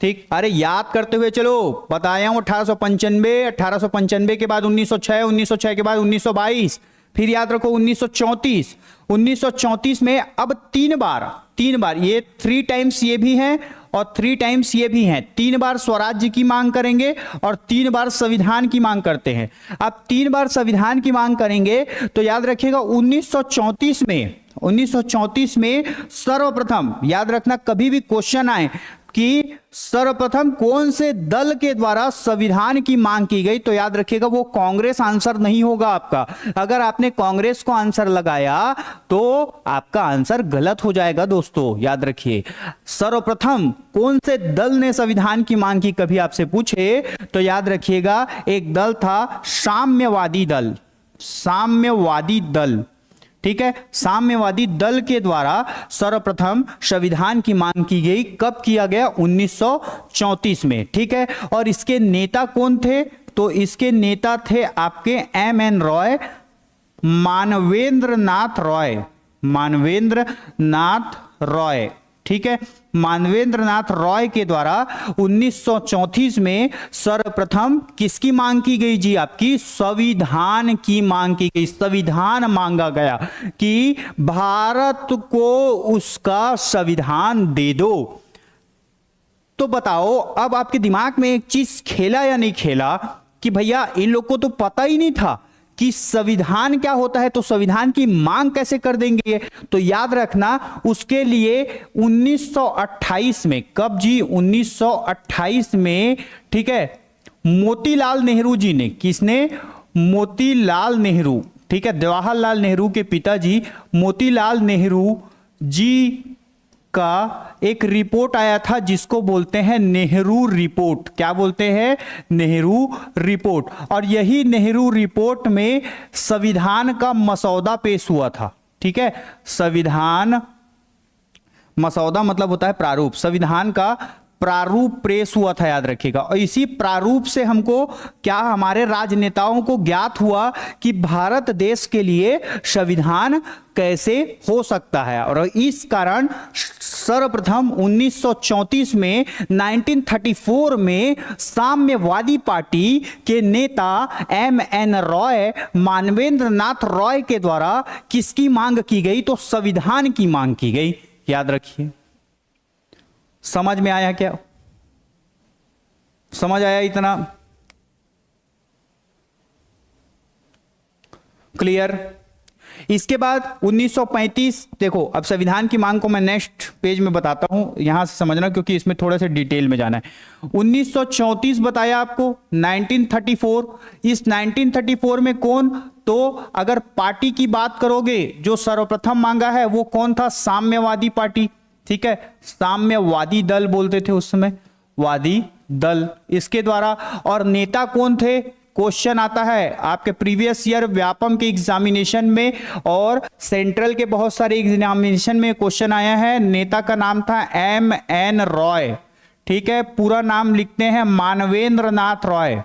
ठीक, अरे याद करते हुए चलो, बताया हूं 1895 के बाद 1906, 1906 के बाद 1922, फिर याद रखो 1934। 1934 में अब 3 बार ये 3 टाइम्स ये भी हैं और 3 टाइम्स ये भी हैं। 3 बार स्वराज्य की मांग करेंगे और 3 बार संविधान की मांग करते हैं। अब 3 बार संविधान की मांग करेंगे तो याद रखिएगा 1934 में सर्वप्रथम, याद रखना कभी भी क्वेश्चन आए कि सर्वप्रथम कौन से दल के द्वारा संविधान की मांग की गई, तो याद रखिएगा वो कांग्रेस आंसर नहीं होगा आपका। अगर आपने कांग्रेस को आंसर लगाया तो आपका आंसर गलत हो जाएगा दोस्तों, याद रखिए। सर्वप्रथम कौन से दल ने संविधान की मांग की, कभी आपसे पूछे तो याद रखिएगा एक दल था साम्यवादी दल। साम्यवादी दल, ठीक है, साम्यवादी दल के द्वारा सर्वप्रथम संविधान की मांग की गई। कब किया गया? 1934 में। ठीक है, और इसके नेता कौन थे? तो इसके नेता थे आपके M.N. रॉय, मानवेंद्र नाथ रॉय, मानवेंद्र नाथ रॉय। ठीक है, मानवेंद्र नाथ रॉय के द्वारा 1934 में सर्वप्रथम किसकी मांग की गई जी? आपकी संविधान की मांग की गई। संविधान मांगा गया कि भारत को उसका संविधान दे दो। तो बताओ अब आपके दिमाग में एक चीज खेला या नहीं खेला कि भैया इन लोग को तो पता ही नहीं था कि संविधान क्या होता है, तो संविधान की मांग कैसे कर देंगे, तो याद रखना उसके लिए 1928 में, कब जी, 1928 में, ठीक है, मोतीलाल नेहरू जी ने, किसने, मोतीलाल नेहरू, ठीक है, जवाहरलाल नेहरू के पिताजी मोतीलाल नेहरू जी का एक रिपोर्ट आया था जिसको बोलते हैं नेहरू रिपोर्ट। क्या बोलते हैं, नेहरू रिपोर्ट। और यही नेहरू रिपोर्ट में संविधान का मसौदा पेश हुआ था, ठीक है, संविधान मसौदा मतलब होता है प्रारूप, संविधान का प्रारूप प्रेस हुआ था, याद रखिएगा। और इसी प्रारूप से हमको क्या, हमारे राजनेताओं को ज्ञात हुआ कि भारत देश के लिए संविधान कैसे हो सकता है। और इस कारण सर्वप्रथम 1934 में, 1934 में साम्यवादी पार्टी के नेता एम.एन. रॉय, मानवेंद्र नाथ रॉय के द्वारा किसकी मांग की गई, तो संविधान की मांग की गई। याद रखिए, समझ में आया क्या, समझ आया इतना, क्लियर। इसके बाद 1935, देखो अब संविधान की मांग को मैं नेक्स्ट पेज में बताता हूं, यहां से समझना क्योंकि इसमें थोड़ा सा डिटेल में जाना है। 1934 बताया आपको, 1934, इस 1934 में कौन, तो अगर पार्टी की बात करोगे जो सर्वप्रथम मांगा है वो कौन था, साम्यवादी पार्टी, ठीक है, साम्यवादी दल बोलते थे उस समय, वादी दल, इसके द्वारा। और नेता कौन थे, क्वेश्चन आता है आपके प्रीवियस ईयर व्यापम के एग्जामिनेशन में और सेंट्रल के बहुत सारे एग्जामिनेशन में क्वेश्चन आया है। नेता का नाम था एम.एन. रॉय, ठीक है, पूरा नाम लिखते हैं मानवेंद्र नाथ रॉय,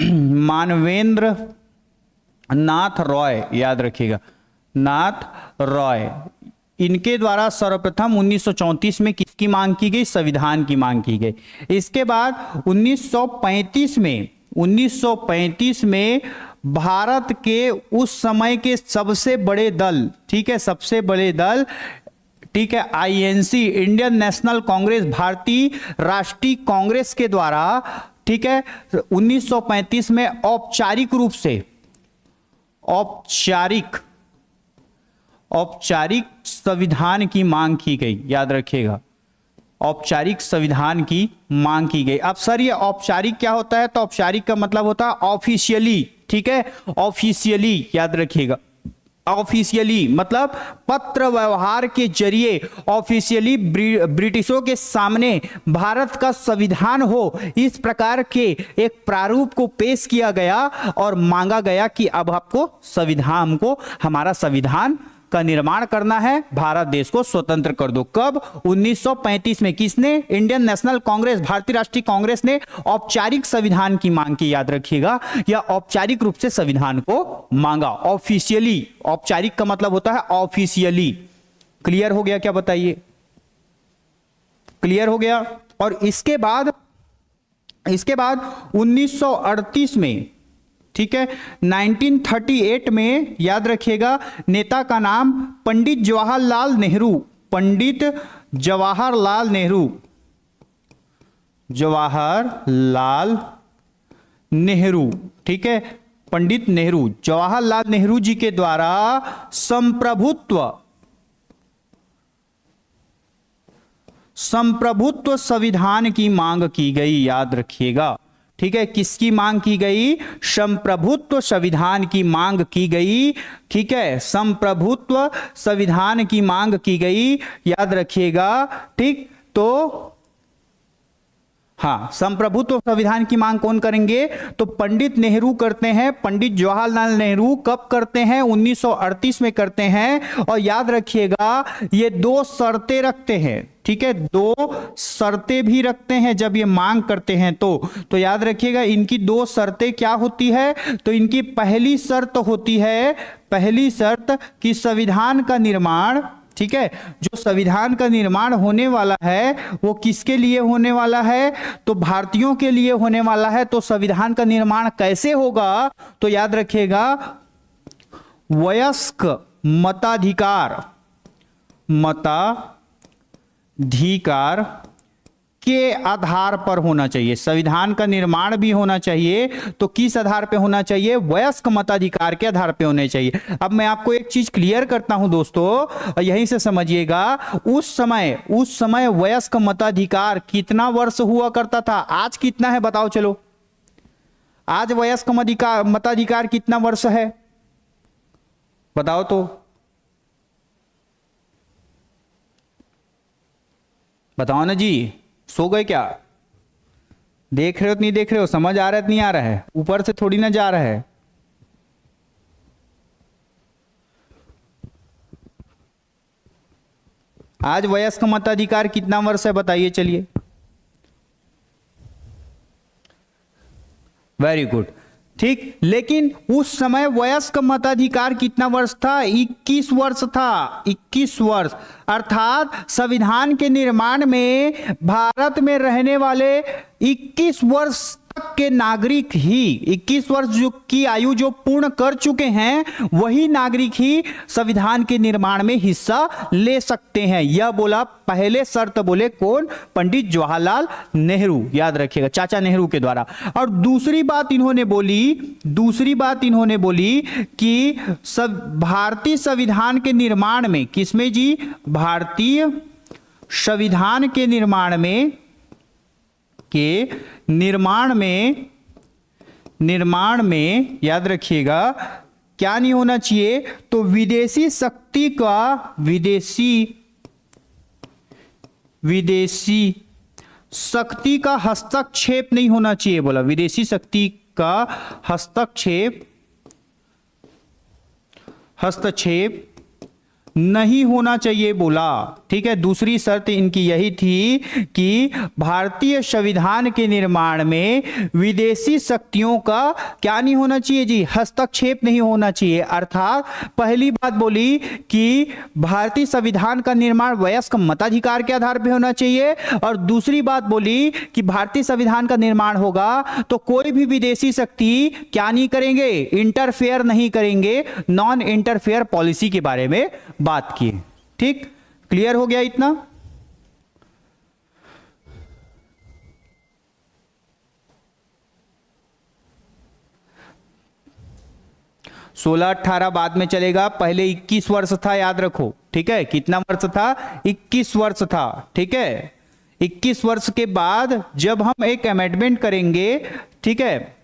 मानवेंद्र नाथ रॉय, याद रखिएगा, नाथ रॉय। इनके द्वारा सर्वप्रथम 1934 में किसकी मांग की गई, संविधान की मांग की गई। इसके बाद 1935 में भारत के उस समय के सबसे बड़े दल, ठीक है, सबसे बड़े दल, ठीक है, आईएनसी, इंडियन नेशनल कांग्रेस, भारतीय राष्ट्रीय कांग्रेस के द्वारा, ठीक है, 1935 में औपचारिक रूप से, औपचारिक संविधान की मांग की गई। याद रखिएगा, औपचारिक संविधान की मांग की गई। अब सर ये औपचारिक क्या होता है, तो औपचारिक का मतलब होता है ऑफिशियली, ठीक है, ऑफिशियली, याद रखिएगा, ऑफिशियली मतलब पत्र व्यवहार के जरिए ऑफिशियली ब्रिटिशों के सामने भारत का संविधान हो, इस प्रकार के एक प्रारूप को पेश किया गया और मांगा गया कि अब आपको संविधान, हमको हमारा संविधान का निर्माण करना है, भारत देश को स्वतंत्र कर दो। कब, 1935 में। किसने, इंडियन नेशनल कांग्रेस, भारतीय राष्ट्रीय कांग्रेस ने औपचारिक संविधान की मांग की। याद रखिएगा, या औपचारिक रूप से संविधान को मांगा, ऑफिशियली, औपचारिक का मतलब होता है ऑफिशियली। क्लियर हो गया क्या, बताइए, क्लियर हो गया। और इसके बाद 1938 में, ठीक है, 1938 में, याद रखिएगा, नेता का नाम पंडित जवाहरलाल नेहरू, पंडित जवाहरलाल नेहरू, जवाहरलाल नेहरू, ठीक है, पंडित नेहरू, जवाहरलाल नेहरू जी के द्वारा संप्रभुत्व संविधान की मांग की गई। याद रखिएगा, ठीक है, किसकी मांग की गई, संप्रभुत्व संविधान की मांग की गई, ठीक है, संप्रभुत्व संविधान की मांग की गई। याद रखिएगा, ठीक, तो हाँ, संप्रभुत्व संविधान की मांग कौन करेंगे, तो पंडित नेहरू करते हैं, पंडित जवाहरलाल नेहरू। कब करते हैं, 1938 में करते हैं। और याद रखिएगा, ये दो शर्तें रखते हैं, ठीक है, दो शर्तें भी रखते हैं जब ये मांग करते हैं तो याद रखिएगा, इनकी दो शर्तें क्या होती है, तो इनकी पहली शर्त होती है, पहली शर्त कि संविधान का निर्माण, ठीक है, जो संविधान का निर्माण होने वाला है वो किसके लिए होने वाला है, तो भारतीयों के लिए होने वाला है। तो संविधान का निर्माण कैसे होगा, तो याद रखिएगा, वयस्क मताधिकार के आधार पर होना चाहिए। संविधान का निर्माण भी होना चाहिए तो किस आधार पे होना चाहिए? वयस्क मताधिकार के आधार पे होने चाहिए। अब मैं आपको एक चीज क्लियर करता हूं दोस्तों, यहीं से समझिएगा। उस समय वयस्क मताधिकार कितना वर्ष हुआ करता था? आज कितना है बताओ? चलो आज वयस्क मताधिकार कितना वर्ष है बताओ तो, बताओ ना जी। सो गए क्या? देख रहे हो तो नहीं देख रहे हो? समझ आ रहा है तो नहीं आ रहा है? ऊपर से थोड़ी ना जा रहा है। आज वयस्क मताधिकार कितना वर्ष है बताइए? चलिए, वेरी गुड, ठीक। लेकिन उस समय वयस्क मताधिकार कितना वर्ष था? 21 वर्ष था, 21 वर्ष। अर्थात संविधान के निर्माण में भारत में रहने वाले 21 वर्ष तक के नागरिक ही, 21 वर्ष जो की आयु जो पूर्ण कर चुके हैं, वही नागरिक ही संविधान के निर्माण में हिस्सा ले सकते हैं। यह बोला, पहले शर्त बोले कौन? पंडित जवाहरलाल नेहरू, याद रखिएगा, चाचा नेहरू के द्वारा। और दूसरी बात इन्होंने बोली कि भारतीय संविधान के निर्माण में, किसमें जी? भारतीय संविधान के निर्माण में याद रखिएगा क्या नहीं होना चाहिए? तो विदेशी शक्ति का हस्तक्षेप नहीं होना चाहिए। बोला विदेशी शक्ति का हस्तक्षेप नहीं होना चाहिए बोला, ठीक है। दूसरी शर्त इनकी यही थी कि भारतीय संविधान के निर्माण में विदेशी शक्तियों का क्या नहीं होना चाहिए जी? हस्तक्षेप नहीं होना चाहिए। अर्थात पहली बात बोली कि भारतीय संविधान का निर्माण वयस्क मताधिकार के आधार पर होना चाहिए, और दूसरी बात बोली कि भारतीय संविधान का निर्माण होगा तो कोई भी विदेशी शक्ति क्या नहीं करेंगे? इंटरफेयर नहीं करेंगे। नॉन इंटरफेयर पॉलिसी के बारे में बात की, ठीक। क्लियर हो गया इतना? 16-18 बाद में चलेगा, पहले 21 वर्ष था, याद रखो, ठीक है। कितना वर्ष था? 21 वर्ष था, ठीक है। 21 वर्ष के बाद जब हम एक अमेंडमेंट करेंगे, ठीक है,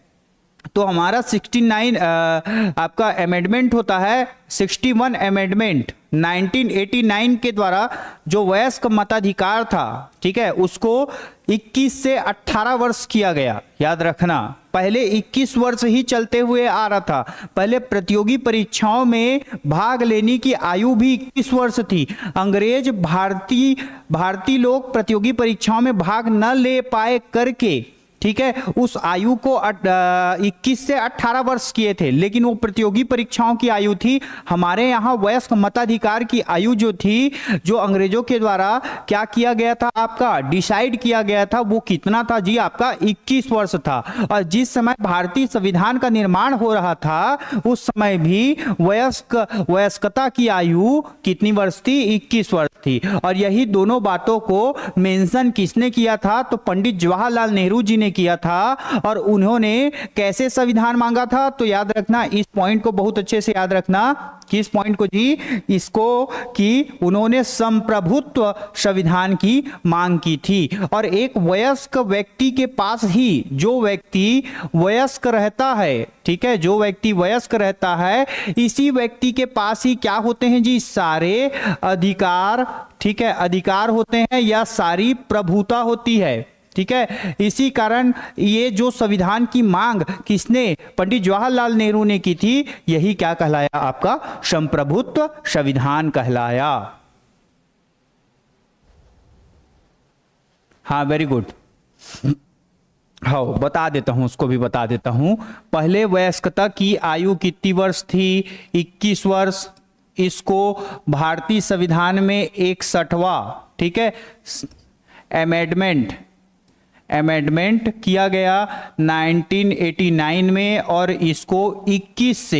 तो हमारा 69 आपका अमेंडमेंट होता है, 61 अमेंडमेंट 1989 के द्वारा जो वयस्क मताधिकार था, ठीक है, उसको 21 से 18 वर्ष किया गया। याद रखना, पहले 21 वर्ष ही चलते हुए आ रहा था। पहले प्रतियोगी परीक्षाओं में भाग लेने की आयु भी 21 वर्ष थी। अंग्रेज भारतीय लोग प्रतियोगी परीक्षाओं में भाग न ले पाए करके, ठीक है, उस आयु को 21 से 18 वर्ष किए थे। लेकिन वो प्रतियोगी परीक्षाओं की आयु थी। हमारे यहाँ वयस्क मताधिकार की आयु जो थी, जो अंग्रेजों के द्वारा क्या किया गया था, आपका डिसाइड किया गया था, वो कितना था जी? आपका 21 वर्ष था। और जिस समय भारतीय संविधान का निर्माण हो रहा था, उस समय भी वयस्कता की आयु कितनी वर्ष थी? 21 वर्ष थी। और यही दोनों बातों को मेंशन किसने किया था? तो पंडित जवाहरलाल नेहरू जी ने किया था। और उन्होंने कैसे संविधान मांगा था? तो याद रखना, इस पॉइंट को बहुत अच्छे से याद रखना। किस पॉइंट को जी? इसको कि उन्होंने संप्रभुत्व संविधान की मांग की थी। और एक वयस्क व्यक्ति के पास ही, जो व्यक्ति वयस्क रहता है, ठीक है, जो व्यक्ति वयस्क रहता है, इसी व्यक्ति के पास ही क्या होते हैं जी? सारे अधिकार, ठीक है, अधिकार होते हैं, या सारी प्रभुता होती है, ठीक है। इसी कारण ये जो संविधान की मांग किसने? पंडित जवाहरलाल नेहरू ने की थी। यही क्या कहलाया? आपका संप्रभुत्व संविधान कहलाया। हाँ, वेरी गुड। हाँ, बता देता हूं, उसको भी बता देता हूं। पहले वयस्कता की आयु कितनी वर्ष थी? 21 वर्ष। इसको भारतीय संविधान में 61वां, ठीक है, अमेंडमेंट किया गया 1989 में, और इसको 21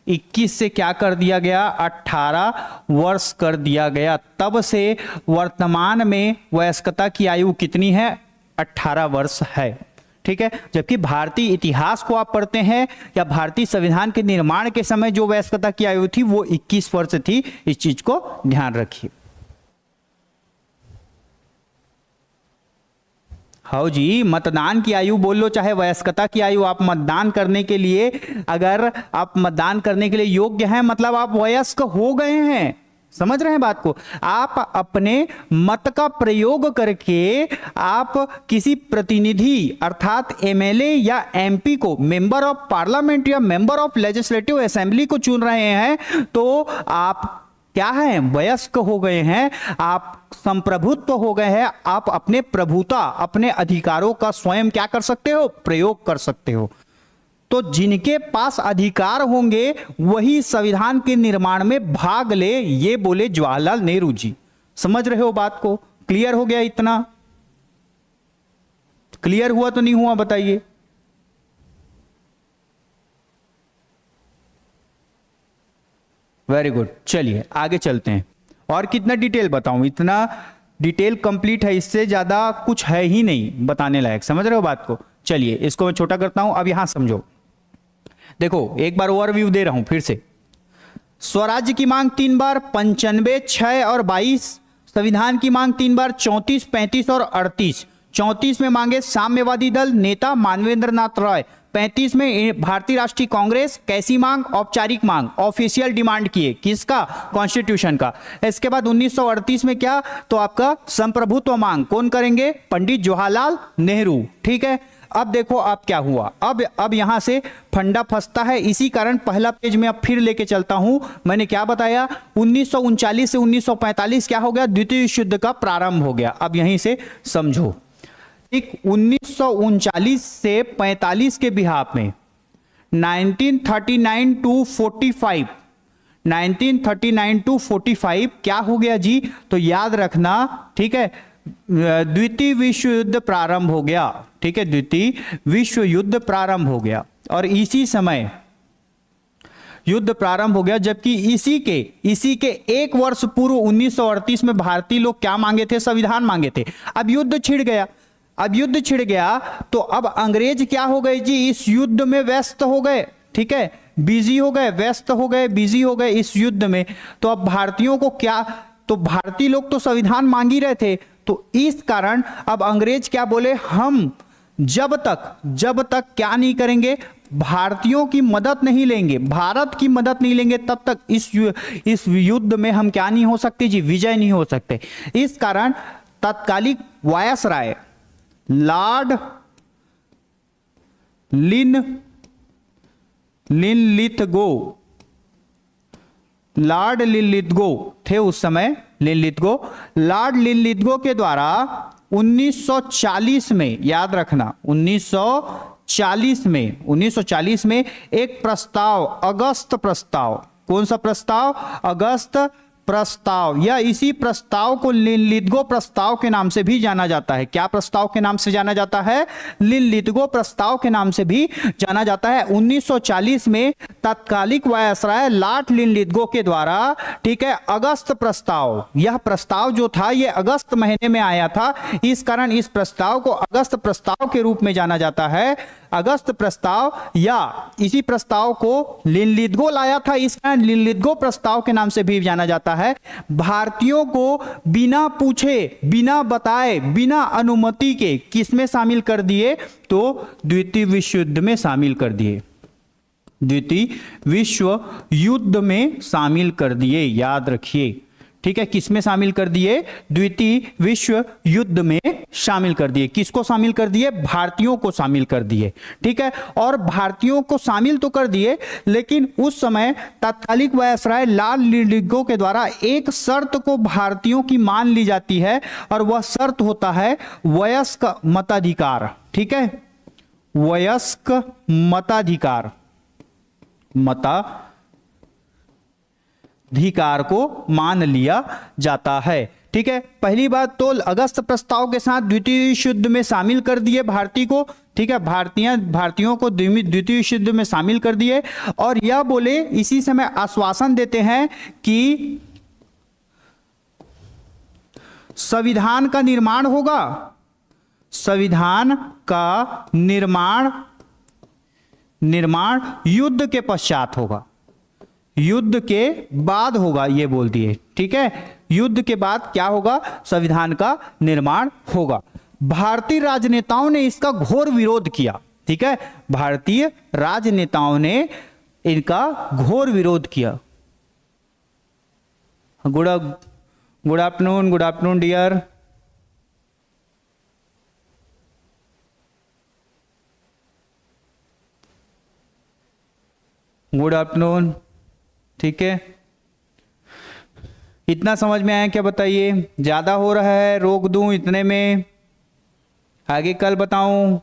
21 से क्या कर दिया गया, 18 वर्ष कर दिया गया। तब से वर्तमान में वयस्कता की आयु कितनी है, 18 वर्ष है। ठीक है, जबकि भारतीय इतिहास को आप पढ़ते हैं या भारतीय संविधान के निर्माण के समय जो वयस्कता की आयु थी वो 21 वर्ष थी। इस चीज को ध्यान रखिए। हाँ जी, मतदान की आयु बोल लो चाहे वयस्कता की आयु, आप मतदान करने के लिए, अगर आप मतदान करने के लिए योग्य हैं मतलब आप वयस्क हो गए हैं। समझ रहे हैं बात को? आप अपने मत का प्रयोग करके आप किसी प्रतिनिधि अर्थात एमएलए या एमपी को, मेंबर ऑफ पार्लियामेंट या मेंबर ऑफ लेजिस्लेटिव असेंबली को चुन रहे हैं, तो आप क्या है, वयस्क हो गए हैं, आप संप्रभुत्व हो गए हैं, आप अपने प्रभुता, अपने अधिकारों का स्वयं क्या कर सकते हो, प्रयोग कर सकते हो। तो जिनके पास अधिकार होंगे वही संविधान के निर्माण में भाग ले, ये बोले जवाहरलाल नेहरू जी। समझ रहे हो बात को? क्लियर हो गया? इतना क्लियर हुआ तो नहीं हुआ बताइए? वेरी गुड, चलिए आगे चलते हैं। और कितना डिटेल बताऊं, इतना डिटेल कंप्लीट है, इससे ज्यादा कुछ है ही नहीं बताने लायक। समझ रहे हो बात को? चलिए इसको मैं छोटा करता हूं। अब यहां समझो, देखो एक बार ओवरव्यू दे रहा हूं फिर से। स्वराज्य की मांग 3 बार, 95, 6 और 22। संविधान की मांग 3 बार, 34, 35 और 38। 34 में मांगे साम्यवादी दल, नेता मानवेंद्र नाथ रॉय। 35 में भारतीय राष्ट्रीय कांग्रेस, कैसी मांग, औपचारिक मांग, ऑफिशियल डिमांड किए, किसका, कॉन्स्टिट्यूशन का। इसके बाद 1938 में क्या, तो आपका संप्रभुत्व मांग कौन करेंगे, पंडित जवाहरलाल नेहरू। ठीक है, अब देखो अब क्या हुआ, अब यहां से फंडा फंसता है। इसी कारण पहला पेज में अब फिर लेके चलता हूं। मैंने क्या बताया, 1939 से 1945 क्या हो गया, द्वितीय विश्व युद्ध का प्रारंभ हो गया। अब यहीं से समझो, ठीक 1939 से 45 के बिहाफ में 1939 टू 45, 1939 टू 45 क्या हो गया जी, तो याद रखना, ठीक है, द्वितीय विश्व युद्ध प्रारंभ हो गया। ठीक है, द्वितीय विश्व युद्ध प्रारंभ हो गया और इसी समय युद्ध प्रारंभ हो गया। जबकि इसी के एक वर्ष पूर्व 1938 में भारतीय लोग क्या मांगे थे, संविधान मांगे थे। अब युद्ध छिड़ गया, तो अब अंग्रेज क्या हो गए जी, इस युद्ध में व्यस्त हो गए। ठीक है, बिजी हो गए, व्यस्त हो गए, बिजी हो गए इस युद्ध में। तो अब भारतीयों को क्या, तो भारतीय लोग तो संविधान मांग ही रहे थे, तो इस कारण अब अंग्रेज क्या बोले, हम जब तक क्या नहीं करेंगे, भारतीयों की मदद नहीं लेंगे, भारत की मदद नहीं लेंगे, तब तक इस युद्ध में हम क्या नहीं हो सकते जी, विजय नहीं हो सकते। इस कारण तत्कालिक वायसराय लॉर्ड लिनलिथगो थे उस समय, लॉर्ड लिनलिथगो के द्वारा 1940 में, याद रखना 1940 में एक प्रस्ताव, अगस्त प्रस्ताव, कौन सा प्रस्ताव, अगस्त प्रस्ताव, या इसी प्रस्ताव को लिनलिथगो प्रस्ताव के नाम से भी जाना जाता है। क्या प्रस्ताव के नाम से जाना जाता है, लिनलिथगो प्रस्ताव के नाम से भी जाना जाता है। 1940 में तत्कालिक वायसराय लॉर्ड लिनलिथगो के द्वारा, ठीक है, अगस्त प्रस्ताव, यह प्रस्ताव जो था ये अगस्त महीने में आया था, इस कारण इस प्रस्ताव को अगस्त प्रस्ताव के रूप में जाना जाता है। अगस्त प्रस्ताव, या इसी प्रस्ताव को लिनलिथगो लाया था, इस कारण लिनलिथगो प्रस्ताव के नाम से भी जाना जाता है। भारतीयों को बिना पूछे, बिना बताए, बिना अनुमति के किसमें शामिल कर दिए, तो द्वितीय विश्व युद्ध में शामिल कर दिए, द्वितीय विश्व युद्ध में शामिल कर दिए, याद रखिए। ठीक है, किसमें शामिल कर दिए, द्वितीय विश्व युद्ध में शामिल कर दिए। किसको शामिल कर दिए, भारतीयों को शामिल कर दिए। ठीक है, और भारतीयों को शामिल तो कर दिए, लेकिन उस समय तत्कालिक वायसराय लॉर्ड लिनलिथगो के द्वारा एक शर्त को भारतीयों की मान ली जाती है, और वह शर्त होता है वयस्क मताधिकार। ठीक है, वयस्क मताधिकार, मताधिकार को मान लिया जाता है। ठीक है, पहली बात तो अगस्त प्रस्ताव के साथ द्वितीय विश्व युद्ध में शामिल कर दिए भारतीय को, ठीक है, भारतीयों को द्वितीय विश्व युद्ध में शामिल कर दिए। और यह बोले, इसी समय आश्वासन देते हैं कि संविधान का निर्माण होगा, संविधान का निर्माण युद्ध के पश्चात होगा, युद्ध के बाद होगा, ये बोल दिए, ठीक है, युद्ध के बाद क्या होगा, संविधान का निर्माण होगा। भारतीय राजनेताओं ने इसका घोर विरोध किया, ठीक है, भारतीय राजनेताओं ने इनका घोर विरोध किया। Good afternoon dear. Good afternoon, ठीक है, इतना समझ में आया क्या, बताइए? ज्यादा हो रहा है, रोक दूं इतने में, आगे कल बताऊं?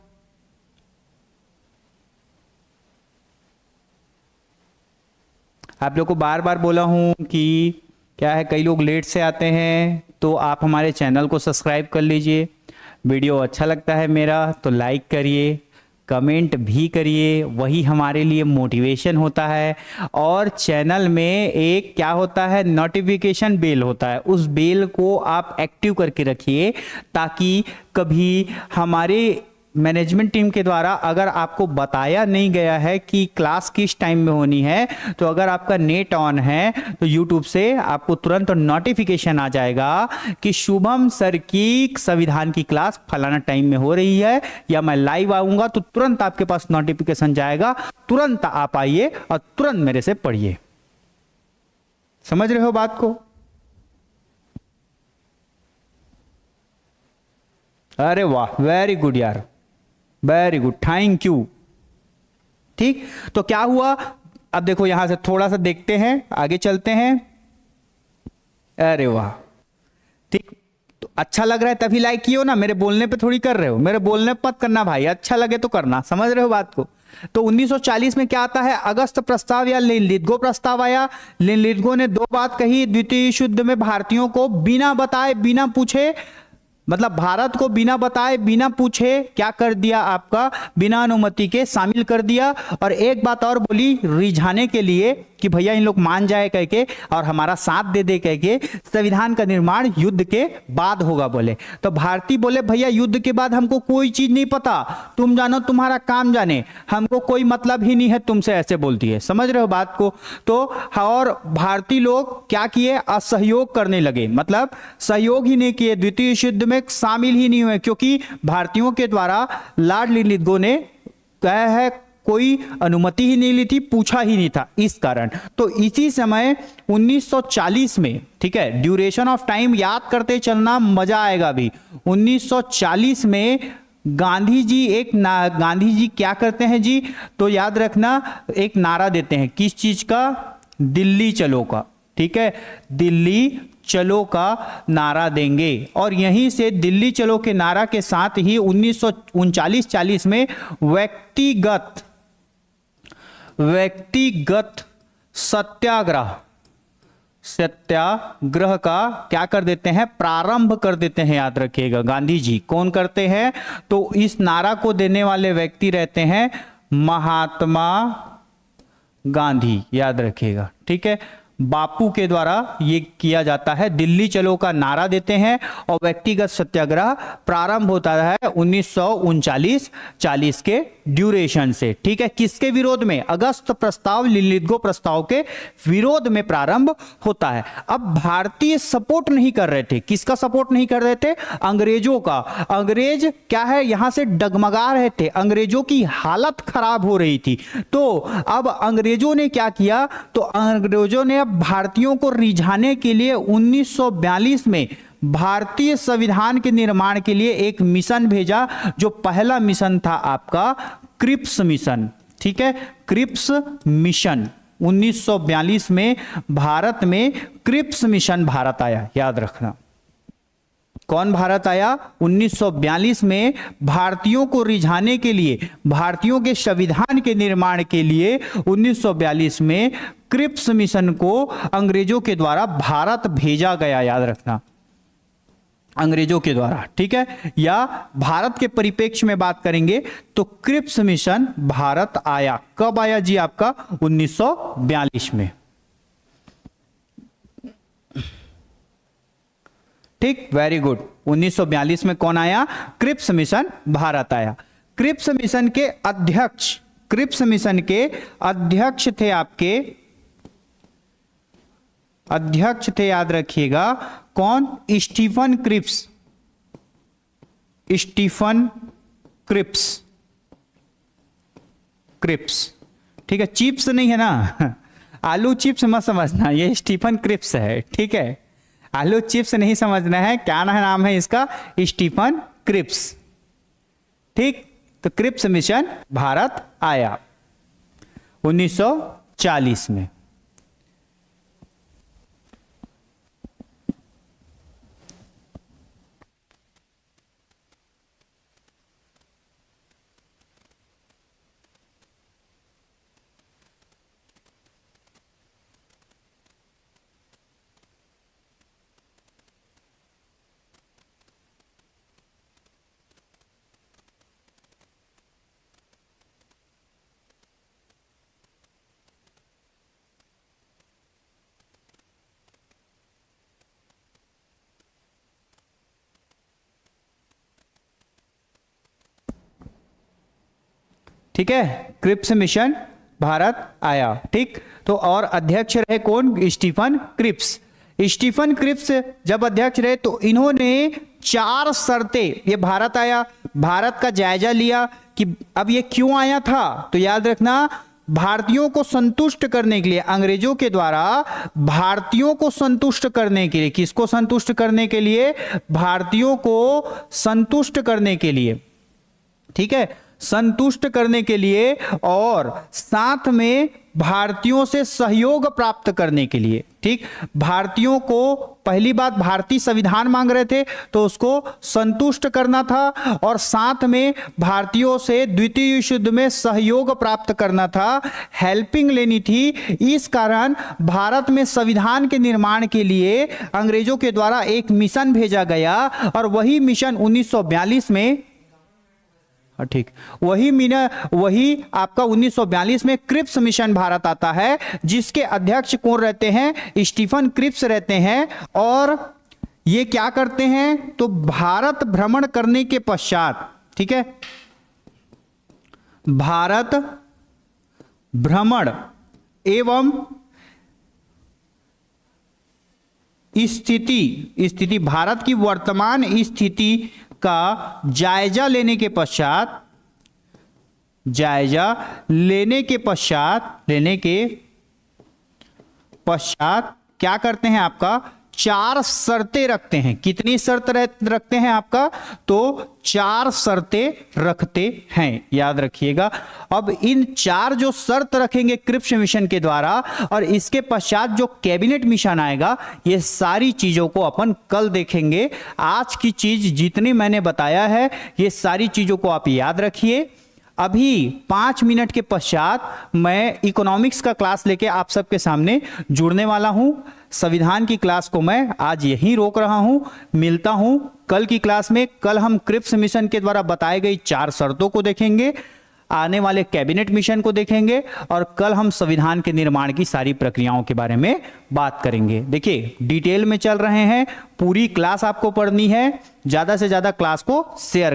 आप लोग को बार बार बोला हूं कि क्या है, कई लोग लेट से आते हैं, तो आप हमारे चैनल को सब्सक्राइब कर लीजिए। वीडियो अच्छा लगता है मेरा तो लाइक करिए, कमेंट भी करिए, वही हमारे लिए मोटिवेशन होता है। और चैनल में एक क्या होता है, नोटिफिकेशन बेल होता है, उस बेल को आप एक्टिव करके रखिए, ताकि कभी हमारे मैनेजमेंट टीम के द्वारा अगर आपको बताया नहीं गया है कि क्लास किस टाइम में होनी है, तो अगर आपका नेट ऑन है तो यूट्यूब से आपको तुरंत नोटिफिकेशन आ जाएगा कि शुभम सर की संविधान की क्लास फलाना टाइम में हो रही है, या मैं लाइव आऊंगा तो तुरंत आपके पास नोटिफिकेशन जाएगा, तुरंत आप आइए और तुरंत मेरे से पढ़िए। समझ रहे हो बात को? अरे वाह, वेरी गुड यार, वेरी गुड, थैंक यू। ठीक, तो क्या हुआ, अब देखो यहां से थोड़ा सा देखते हैं, आगे चलते हैं। अरे वाह, ठीक, तो अच्छा लग रहा है तभी लाइक किए हो ना, मेरे बोलने पे थोड़ी कर रहे हो, मेरे बोलने पे मत करना भाई, अच्छा लगे तो करना। समझ रहे हो बात को? तो 1940 में क्या आता है, अगस्त प्रस्ताव या लिनलिथगो प्रस्ताव आया। लिनलिथगो ने दो बात कही, द्वितीय विश्व युद्ध में भारतीयों को बिना बताए बिना पूछे, मतलब भारत को बिना बताए बिना पूछे क्या कर दिया, आपका बिना अनुमति के शामिल कर दिया। और एक बात और बोली, रिझाने के लिए कि भैया इन लोग मान जाए कह के और हमारा साथ दे दे कह के, संविधान का निर्माण युद्ध के बाद होगा बोले। तो भारतीय बोले भैया युद्ध के बाद हमको कोई चीज नहीं पता, तुम जानो तुम्हारा काम जाने, हमको कोई मतलब ही नहीं है तुमसे, ऐसे बोलती है। समझ रहे हो बात को? तो और भारतीय लोग क्या किए, असहयोग करने लगे, मतलब सहयोग ही नहीं किए, द्वितीय विश्व युद्ध में शामिल ही नहीं हुए, क्योंकि भारतीयों के द्वारा लॉर्ड लिनलिथगो ने कहा है कोई अनुमति ही नहीं ली थी, पूछा ही नहीं था, इस कारण। तो इसी समय 1940 में, ठीक है, ड्यूरेशन ऑफ टाइम याद करते चलना, मजा आएगा भी। 1940 में गांधी जी क्या करते हैं जी, तो याद रखना, एक नारा देते हैं, किस चीज का, दिल्ली चलो का, ठीक है, दिल्ली चलो का नारा देंगे। और यहीं से दिल्ली चलो के नारा के साथ ही 1939-40 में व्यक्तिगत सत्याग्रह का क्या कर देते हैं, प्रारंभ कर देते हैं। याद रखिएगा, गांधी जी कौन करते हैं, तो इस नारा को देने वाले व्यक्ति रहते हैं महात्मा गांधी, याद रखिएगा, ठीक है। बापू के द्वारा ये किया जाता है, दिल्ली चलो का नारा देते हैं और व्यक्तिगत सत्याग्रह प्रारंभ होता है 1939-40 के ड्यूरेशन से, ठीक है। किसके विरोध में, अगस्त प्रस्ताव, लिनलिथगो प्रस्ताव के विरोध में प्रारंभ होता है। अब भारतीय सपोर्ट नहीं कर रहे थे, किसका सपोर्ट नहीं कर रहे थे, अंग्रेजों का। अंग्रेज क्या है, यहां से डगमगा रहे थे, अंग्रेजों की हालत खराब हो रही थी। तो अब अंग्रेजों ने क्या किया, तो अंग्रेजों ने अब भारतीयों को रिझाने के लिए 1942 में भारतीय संविधान के निर्माण के लिए एक मिशन भेजा, जो पहला मिशन था आपका क्रिप्स मिशन, ठीक है, क्रिप्स मिशन। 1942 में भारत में क्रिप्स मिशन भारत आया, याद रखना। कौन भारत आया, 1942 में भारतीयों को रिझाने के लिए, भारतीयों के संविधान के निर्माण के लिए 1942 में क्रिप्स मिशन को अंग्रेजों के द्वारा भारत भेजा गया, याद रखना। अंग्रेजों के द्वारा, ठीक है। या भारत के परिप्रेक्ष्य में बात करेंगे तो क्रिप्स मिशन भारत आया, कब आया जी? आपका 1942 में, ठीक, वेरी गुड। 1942 में कौन आया? क्रिप्स मिशन भारत आया। क्रिप्स मिशन के अध्यक्ष, क्रिप्स मिशन के अध्यक्ष थे आपके, अध्यक्ष थे, याद रखिएगा, कौन? Stephen Cripps, Stephen Cripps, Cripps, ठीक है। चिप्स नहीं है ना, आलू चिप्स मत समझना, ये स्टीफन क्रिप्स है, ठीक है। आलू चिप्स नहीं समझना है, क्या नाम है इसका? स्टीफन क्रिप्स, ठीक। तो क्रिप्स मिशन भारत आया 1940 में। ठीक है, क्रिप्स मिशन भारत आया, ठीक। तो और अध्यक्ष रहे कौन? Stephen Cripps. स्टीफन क्रिप्स जब अध्यक्ष रहे तो इन्होंने 4 शर्तें, ये भारत आया, भारत का जायजा लिया कि अब ये क्यों आया था, तो याद रखना, भारतीयों को संतुष्ट करने के लिए, अंग्रेजों के द्वारा भारतीयों को संतुष्ट करने के लिए, किसको संतुष्ट करने के लिए? भारतीयों को संतुष्ट करने के लिए, ठीक है, संतुष्ट करने के लिए, और साथ में भारतीयों से सहयोग प्राप्त करने के लिए, ठीक। भारतीयों को पहली बात भारतीय संविधान मांग रहे थे तो उसको संतुष्ट करना था, और साथ में भारतीयों से द्वितीय विश्व युद्ध में सहयोग प्राप्त करना था, हेल्पिंग लेनी थी। इस कारण भारत में संविधान के निर्माण के लिए अंग्रेजों के द्वारा एक मिशन भेजा गया, और वही मिशन 1942 में, ठीक, वही आपका 1942 में क्रिप्स मिशन भारत आता है, जिसके अध्यक्ष कौन रहते हैं? स्टीफन क्रिप्स रहते हैं। और ये क्या करते हैं? तो भारत भ्रमण करने के पश्चात, ठीक है, भारत भ्रमण एवं स्थिति, भारत की वर्तमान स्थिति का जायजा लेने के पश्चात, क्या करते हैं? आपका 4 शर्तें रखते हैं। कितनी शर्त रखते हैं आपका? तो 4 शर्तें रखते हैं, याद रखिएगा। अब इन 4 जो शर्त रखेंगे क्रिप्स मिशन के द्वारा, और इसके पश्चात जो कैबिनेट मिशन आएगा, ये सारी चीजों को अपन कल देखेंगे। आज की चीज जितनी मैंने बताया है, ये सारी चीजों को आप याद रखिए। अभी 5 मिनट के पश्चात मैं इकोनॉमिक्स का क्लास लेके आप सबके सामने जुड़ने वाला हूं। संविधान की क्लास को मैं आज यहीं रोक रहा हूं। मिलता हूं कल की क्लास में। कल हम क्रिप्स मिशन के द्वारा बताई गई 4 शर्तों को देखेंगे, आने वाले कैबिनेट मिशन को देखेंगे, और कल हम संविधान के निर्माण की सारी प्रक्रियाओं के बारे में बात करेंगे। देखिए, डिटेल में चल रहे हैं, पूरी क्लास आपको पढ़नी है, ज्यादा से ज्यादा क्लास को शेयर